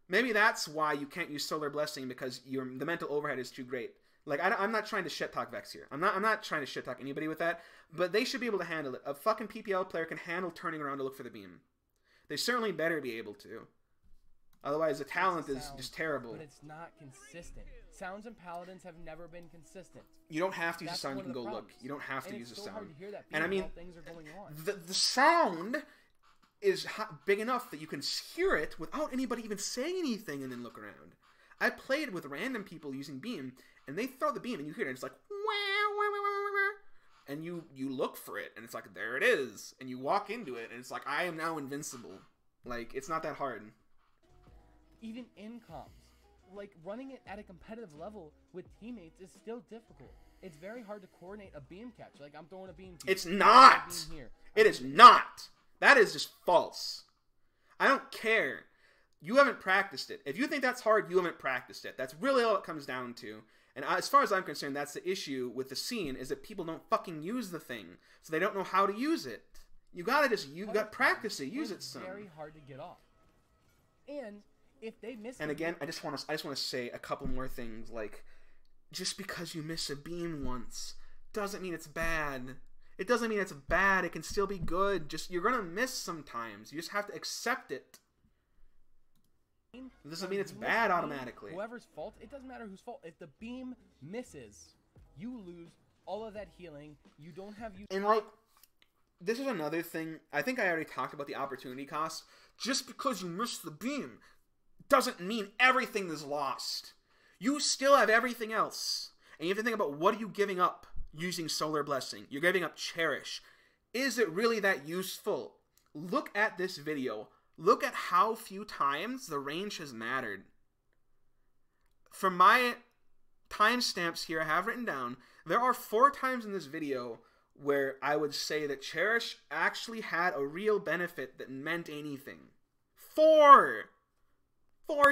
Maybe that's why you can't use Solar Blessing, because the mental overhead is too great. Like, I'm not trying to shit talk Vex here. I'm not trying to shit talk anybody with that. But they should be able to handle it. A fucking PPL player can handle turning around to look for the beam. They certainly better be able to. Otherwise, the talent is just terrible. But it's not consistent. Sounds and Paladins have never been consistent. You don't have to use a sound. You can go look. You don't have to use a sound. And I mean, the sound is big enough that you can hear it without anybody even saying anything and then look around. I played with random people using beam, and they throw the beam, and you hear it, and it's like, wah, wah, wah, wah, wah. And you look for it, and it's like, there it is, and you walk into it, and it's like, I am now invincible. Like, it's not that hard. Even in comps, like, running it at a competitive level with teammates is still difficult. It's very hard to coordinate a beam catch. Like, I'm throwing a beam here. It's not! It is not! That is just false. I don't care. You haven't practiced it. If you think that's hard, you haven't practiced it. That's really all it comes down to. And as far as I'm concerned, that's the issue with the scene, is that people don't fucking use the thing. So they don't know how to use it. You gotta just, practice it, use it some. It's very hard to get off. And if they miss And again, I just want to say a couple more things, like, just because you miss a beam once doesn't mean it's bad. It doesn't mean it's bad. It can still be good. Just, you're gonna miss sometimes. You just have to accept it. It doesn't mean it's bad automatically. Whoever's fault, it doesn't matter whose fault. If the beam misses, you lose all of that healing. You don't have And like, this is another thing. I think I already talked about the opportunity cost. Just because you missed the beam doesn't mean everything is lost. You still have everything else. And you have to think about, what are you giving up using Solar Blessing? You're giving up Cherish. Is it really that useful? Look at this video. Look at how few times the range has mattered. For my timestamps here I have written down, there are 4 times in this video where I would say that Cherish actually had a real benefit that meant anything. 4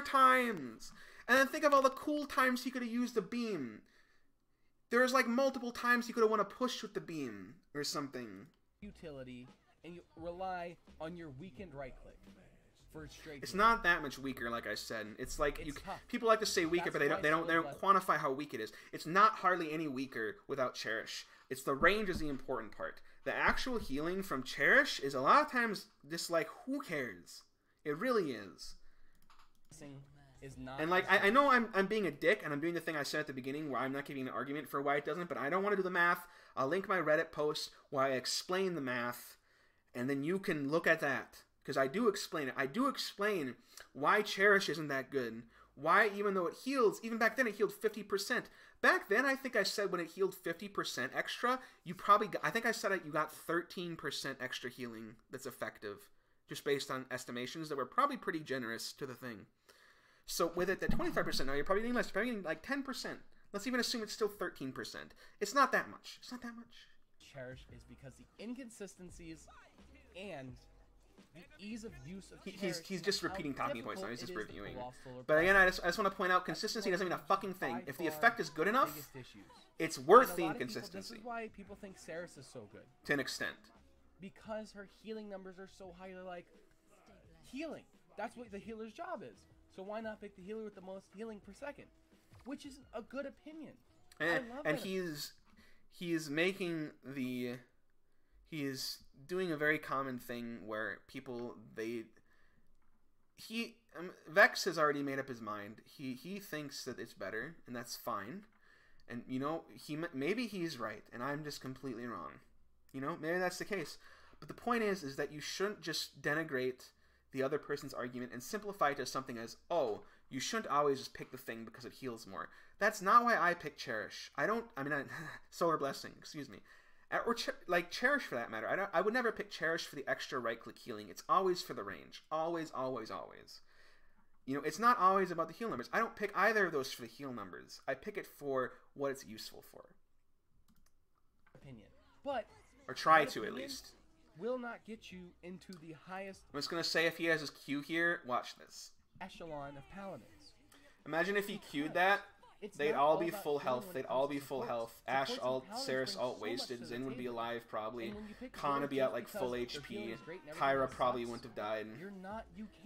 times! And then think of all the cool times he could have used the beam. There was like multiple times he could have won a push with the beam or something. Utility, and you rely on your weakened right click for straight. It's not that much weaker, like I said. It's like people like to say weaker, but they don't quantify how weak it is. It's not hardly any weaker without Cherish. It's the range is the important part. The actual healing from Cherish is a lot of times just like, who cares? It really is. And like, I know I'm being a dick, and I'm doing the thing I said at the beginning where I'm not giving an argument for why it doesn't, but I don't want to do the math. I'll link my Reddit post where I explain the math, and then you can look at that. Because I do explain it. I do explain why Cherish isn't that good. Why, even though it heals, even back then it healed 50%. Back then, I think I said when it healed 50% extra, you probably got, I think I said you got 13% extra healing that's effective. Just based on estimations that were probably pretty generous to the thing. So with it at 25% now, you're probably getting less. You're probably getting like 10%. Let's even assume it's still 13%. It's not that much. It's not that much. Cherish is because the inconsistencies and the ease of use of He's just repeating talking points now. He's just reviewing. But But again, I just want to point out, consistency doesn't mean a fucking thing. If the effect is good enough, it's worth the inconsistency. This is why people think Ceres is so good. To an extent. Because her healing numbers are so high. They're like, healing. That's what the healer's job is. So why not pick the healer with the most healing per second? Which is a good opinion. And he's making the... He is doing a very common thing where people, Vex has already made up his mind. He thinks that it's better, and that's fine. And, you know, maybe he's right, and I'm just completely wrong. You know, maybe that's the case. But the point is that you shouldn't just denigrate the other person's argument and simplify it to something as, oh, you shouldn't always just pick the thing because it heals more. That's not why I pick Cherish. Solar Blessing, excuse me. Or Cherish for that matter. I would never pick Cherish for the extra right-click healing. It's always for the range. Always, always, always. You know, it's not always about the heal numbers. I don't pick either of those for the heal numbers. I pick it for what it's useful for. Opinion. But... Or try to, at least. Will not get you into the highest... I'm just going to say, if he has his Q here, watch this. Echelon of paladins. Imagine if he Q'd that. They'd all be full health. They'd all be full health. Ashe alt, Ceres alt wasted. Zhin would be alive probably. Khan would be at like full HP. Kyra probably wouldn't have died.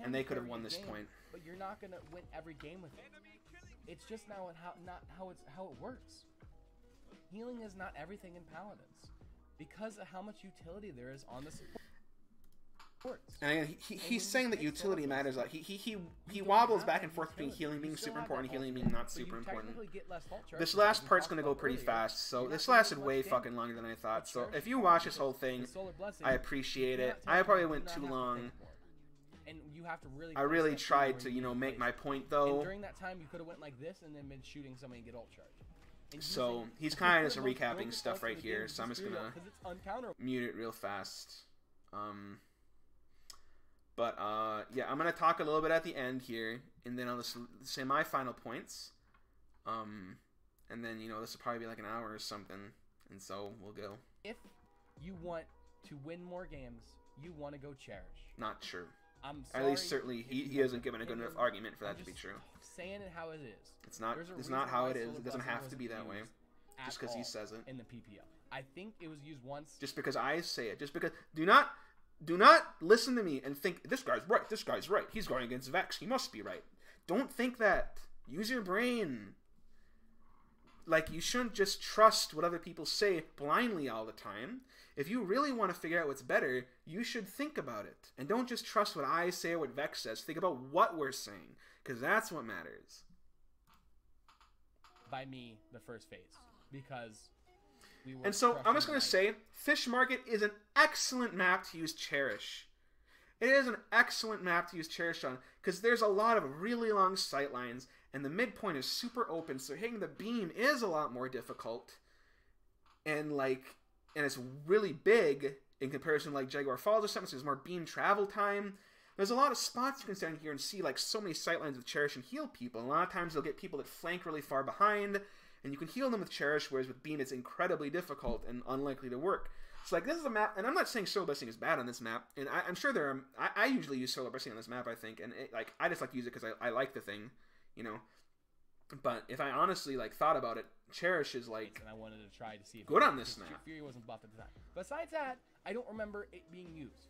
And they could have won this point. But you're not gonna win every game with it. It's just not how it works. Healing is not everything in paladins because of how much utility there is on the support. And again, he's saying that utility matters a lot. He wobbles back and forth between healing being super important and healing being not super important. This last part's going to go pretty fast, so this lasted way fucking longer than I thought. So if you watch this whole thing, I appreciate it. I probably went too long. I really tried to, you know, make my point though. And during that time, you could have went like this and then been shooting somebody and get ult charge. So he's kind of just recapping stuff right here, so I'm just going to mute it real fast. But, yeah, I'm going to talk a little bit at the end here, and then I'll just say my final points. And then, you know, this will probably be like an hour or something, and so we'll go. If you want to win more games, you want to go Cherish. Not true. I'm sorry. At least, certainly, he hasn't given a good enough argument for that to be true. Saying it how it is. It's not how it is. It doesn't have to be that way. Just because he says it. In the PPL. I think it was used once. Just because I say it. Just because... Do not listen to me and think, this guy's right, this guy's right. He's going against Vex. He must be right. Don't think that. Use your brain. Like, you shouldn't just trust what other people say blindly all the time. If you really want to figure out what's better, you should think about it. And don't just trust what I say or what Vex says. Think about what we're saying, because that's what matters. By me, the first phase. Because... And so, I'm just going to say, Fish Market is an excellent map to use Cherish. It is an excellent map to use Cherish on, because there's a lot of really long sightlines, and the midpoint is super open, so hitting the beam is a lot more difficult. And, it's really big in comparison to, like, Jaguar Falls or something, so there's more beam travel time. There's a lot of spots you can stand here and see, like, so many sightlines with Cherish and heal people. And a lot of times you'll get people that flank really far behind, and you can heal them with Cherish, whereas with Beam it's incredibly difficult and unlikely to work. So, like, this is a map, and I'm not saying Solar Blessing is bad on this map, and I'm sure there are... I usually use Solar Blessing on this map, I think, and, I just like to use it because I like the thing, you know? But if I honestly, thought about it, Cherish is, And I wanted to try to see if... Good on this map. Furia wasn't buffed at the time. Besides that, I don't remember it being used.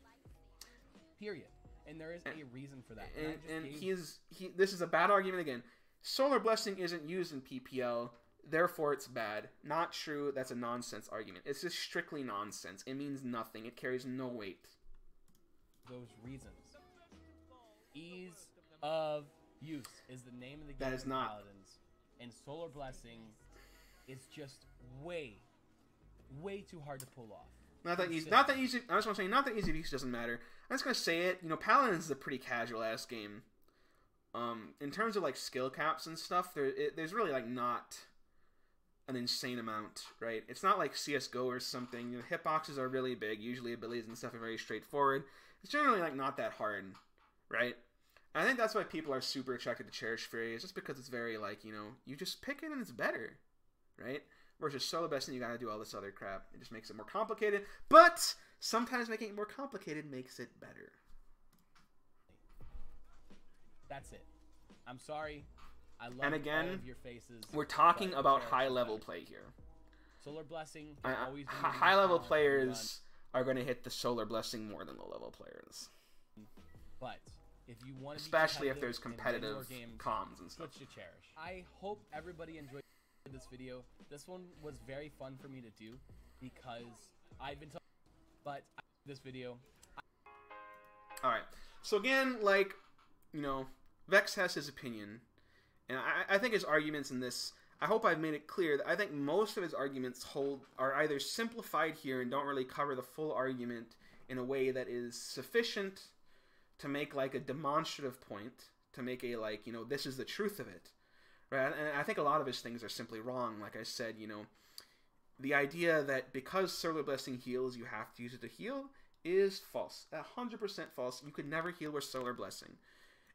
Period. And there is a reason for that. This is a bad argument again. Solar Blessing isn't used in PPL... Therefore, it's bad. Not true. That's a nonsense argument. It's just strictly nonsense. It means nothing. It carries no weight. Those reasons. Ease of use is the name of the game. That is not. Paladins. And Solar Blessing is just way too hard to pull off. Not that easy. Not that easy. I just want to say, not that easy use doesn't matter. I'm just gonna say it. You know, Paladins is a pretty casual ass game. In terms of skill caps and stuff, there's really not an insane amount, right? It's not like CSGO or something. You know, hitboxes are really big. Usually abilities and stuff are very straightforward. It's generally not that hard, right? And I think that's why people are super attracted to Cherish Furia, is just because it's very, like, you know, you just pick it and it's better, right? Versus solo besting, you gotta do all this other crap. It just makes it more complicated, but sometimes making it more complicated makes it better. That's it. I'm sorry. I love And again, all of your faces. we're talking about Cherish high-level better. play here. Solar Blessing has always been High-level players are going to hit the Solar Blessing more than low-level players. But if you want to, especially if there's competitive comms and stuff. Switch to Cherish. I hope everybody enjoyed this video. This one was very fun for me to do because I've been talking, but this video. All right. So again, like, you know, Vex has his opinion, and I think his arguments in this, I hope I've made it clear that I think most of his arguments are either simplified here and don't really cover the full argument in a way that is sufficient to make, like, a demonstrative point, to make a, like, you know, this is the truth of it, right? And I think a lot of his things are simply wrong. Like I said, you know, the idea that because Solar Blessing heals, you have to use it to heal is false. 100% false. You could never heal with Solar Blessing.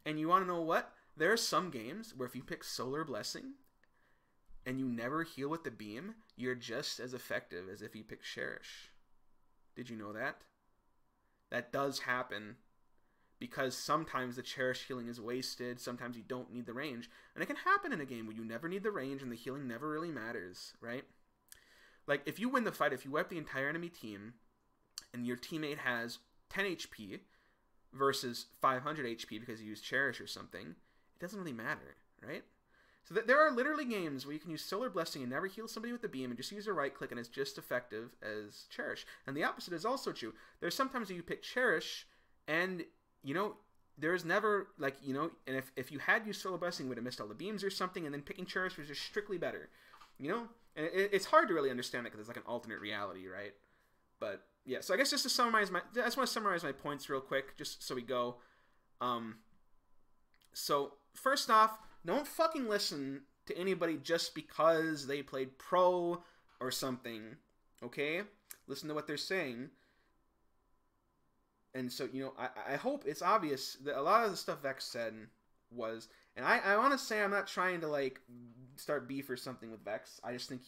And you want to know what? There are some games where if you pick Solar Blessing and you never heal with the beam, you're just as effective as if you pick Cherish. Did you know that? That does happen because sometimes the Cherish healing is wasted, sometimes you don't need the range, and it can happen in a game where you never need the range and the healing never really matters, right? Like, if you win the fight, if you wipe the entire enemy team, and your teammate has 10 HP versus 500 HP because you use Cherish or something, it doesn't really matter, right? So there are literally games where you can use Solar Blessing and never heal somebody with the beam and just use a right click and it's just effective as Cherish. And the opposite is also true. There's sometimes you pick Cherish and, you know, there's never, like, you know, and if you had used Solar Blessing, you would have missed all the beams or something, and then picking Cherish was just strictly better, you know? And it's hard to really understand it because it's like an alternate reality, right? But yeah, so I guess just to summarize I just want to summarize my points real quick, just so we go. So first off, don't fucking listen to anybody just because they played pro or something, okay? Listen to what they're saying. And so, you know, I hope it's obvious that a lot of the stuff Vex said was, and I want to say I'm not trying to, like, start beef or something with Vex. I just think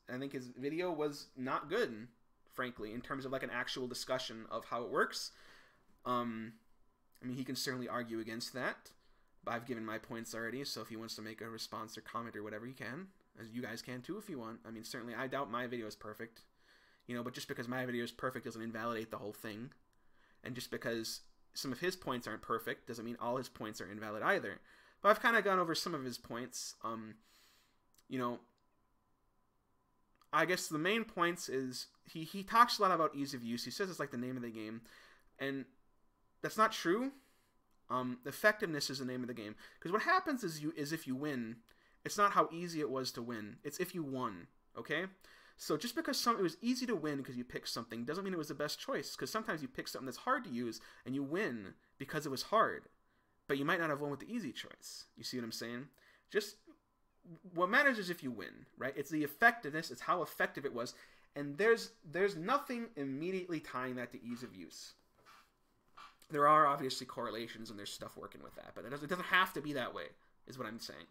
I think his video was not good, frankly, in terms of, like, an actual discussion of how it works. I mean, he can certainly argue against that, but I've given my points already, so if he wants to make a response or comment or whatever, he can. As you guys can too if you want. I mean, certainly, I doubt my video is perfect, you know, but just because my video is perfect doesn't invalidate the whole thing. And just because some of his points aren't perfect doesn't mean all his points are invalid either. But I've kind of gone over some of his points. You know, I guess the main points is he talks a lot about ease of use. He says it's like the name of the game, and that's not true. Effectiveness is the name of the game, because what happens is if you win, it's not how easy it was to win. It's if you won. Okay. So just because it was easy to win because you picked something doesn't mean it was the best choice, because sometimes you pick something that's hard to use and you win because it was hard, but you might not have won with the easy choice. You see what I'm saying? Just what matters is if you win, right? It's the effectiveness, it's how effective it was, and there's nothing immediately tying that to ease of use. There are obviously correlations and there's stuff working with that, but it doesn't have to be that way, is what I'm saying.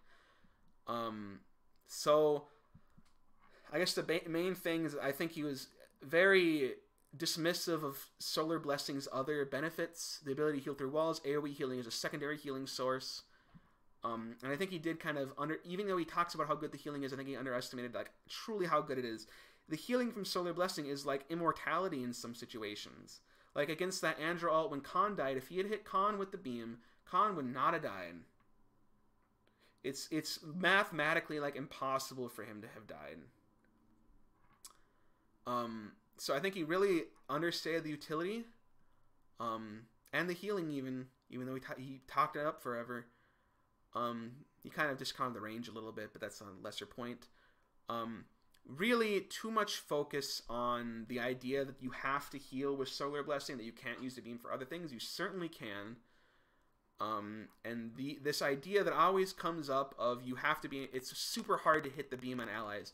So I guess the main thing is I think he was very dismissive of Solar Blessing's other benefits. The ability to heal through walls, AoE healing is a secondary healing source. And I think he did kind of even though he talks about how good the healing is, I think he underestimated, like, truly how good it is. The healing from Solar Blessing is like immortality in some situations. Like against that Andra ult when Khan died, if he had hit Khan with the beam, Khan would not have died. It's mathematically, like, impossible for him to have died. So I think he really understood the utility, and the healing even though he talked it up forever. He kind of discounted the range a little bit, but that's a lesser point. Really too much focus on the idea that you have to heal with Solar Blessing, that you can't use the beam for other things. You certainly can. And this idea that always comes up of you have to be, it's super hard to hit the beam on allies.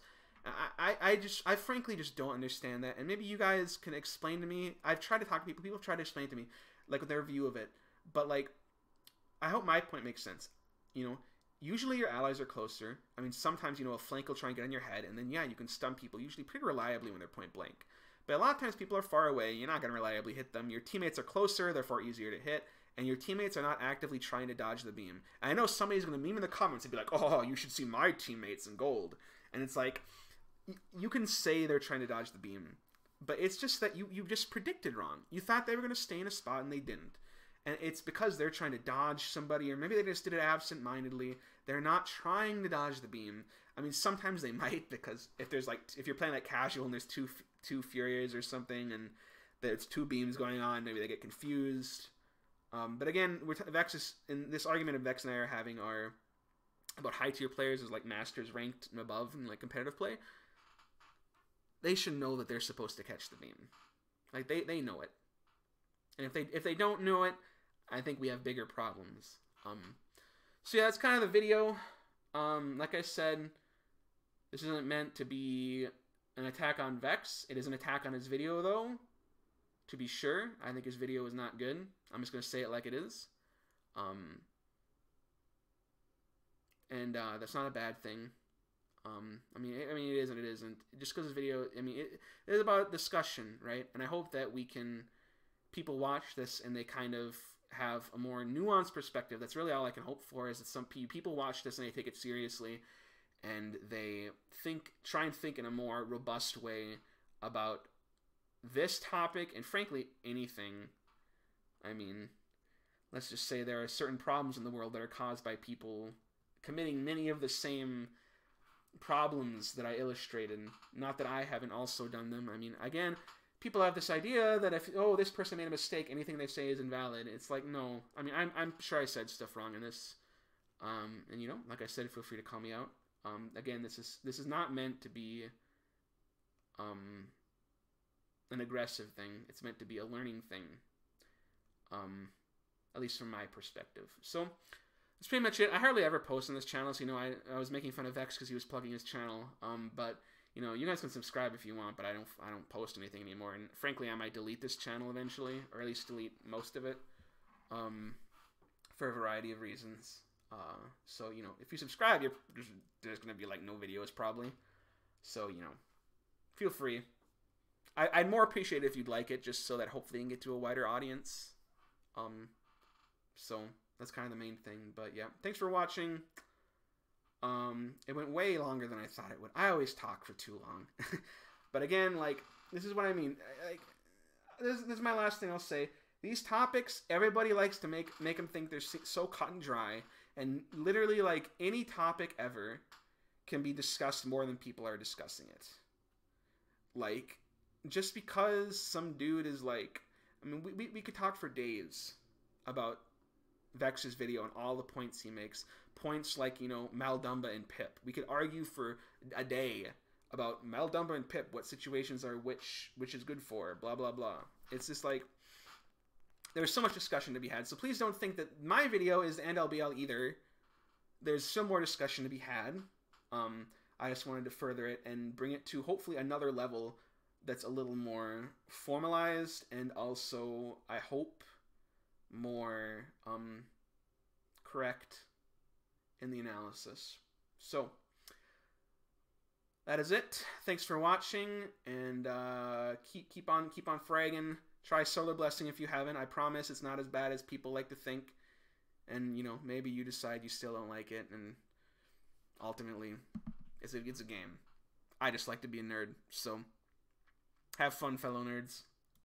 I frankly just don't understand that, and maybe you guys can explain to me. I've tried to talk to people have tried to explain to me, like, their view of it, but, like, I hope my point makes sense. You know, usually your allies are closer. I mean, sometimes, you know, a flank will try and get on your head, and then, yeah, you can stun people, usually pretty reliably when they're point blank. But a lot of times people are far away, you're not going to reliably hit them. Your teammates are closer, therefore easier to hit, and your teammates are not actively trying to dodge the beam. And I know somebody's going to meme in the comments and be like, oh, you should see my teammates in gold. And it's like, you can say they're trying to dodge the beam, but it's just that you just predicted wrong. You thought they were going to stay in a spot, and they didn't. And it's because they're trying to dodge somebody, or maybe they just did it absent-mindedly. They're not trying to dodge the beam. I mean, sometimes they might, because if you're playing like casual and there's two Furias or something, and there's two beams going on, maybe they get confused. But again, in this argument of Vex and I are having are about high-tier players as like masters ranked and above in like competitive play. They should know that they're supposed to catch the beam. Like, they know it. And if they don't know it, I think we have bigger problems. So yeah, that's kind of the video. Like I said, this isn't meant to be an attack on Vex. It is an attack on his video, though. To be sure, I think his video is not good. I'm just going to say it like it is. And that's not a bad thing. I mean, it is and it isn't. Just because his video, I mean, it is about discussion, right? And I hope that people watch this and they kind of have a more nuanced perspective. That's really all I can hope for, is that some people watch this and they take it seriously, and they try and think in a more robust way about this topic, and frankly, anything. I mean, let's just say there are certain problems in the world that are caused by people committing many of the same problems that I illustrated. Not that I haven't also done them. I mean, again, people have this idea that if, oh, this person made a mistake, anything they say is invalid. It's like, no. I mean, I'm sure I said stuff wrong in this. And, you know, like I said, feel free to call me out. Again, this is not meant to be an aggressive thing. It's meant to be a learning thing. At least from my perspective. So that's pretty much it. I hardly ever post on this channel, so, you know, I was making fun of Vex because he was plugging his channel. But, you know, you guys can subscribe if you want, but I don't post anything anymore. And frankly, I might delete this channel eventually, or at least delete most of it, for a variety of reasons. So, you know, if you subscribe, there's going to be, like, no videos probably. So, you know, feel free. I'd more appreciate it if you'd like it, just so that hopefully you can get to a wider audience. So that's kind of the main thing. But yeah, thanks for watching. It went way longer than I thought it would. I always talk for too long. But again, like, this is what I mean. Like, this is my last thing I'll say. These topics, everybody likes to make them think they're so cut and dry. And literally, like, any topic ever can be discussed more than people are discussing it. Like, just because some dude is like, I mean, we could talk for days about Vex's video and all the points he makes. Points like, you know, Maldumba and Pip. We could argue for a day about Maldumba and Pip, what situations are which is good for, blah, blah, blah. It's just like, there's so much discussion to be had. So please don't think that my video is the end all be all either. There's some more discussion to be had. I just wanted to further it and bring it to hopefully another level that's a little more formalized, and also, I hope, more correct in the analysis. So that is it. Thanks for watching, and keep on fragging. Try Solar Blessing if you haven't. I promise it's not as bad as people like to think. And, you know, maybe you decide you still don't like it, and ultimately it's a game. I just like to be a nerd. So have fun, fellow nerds.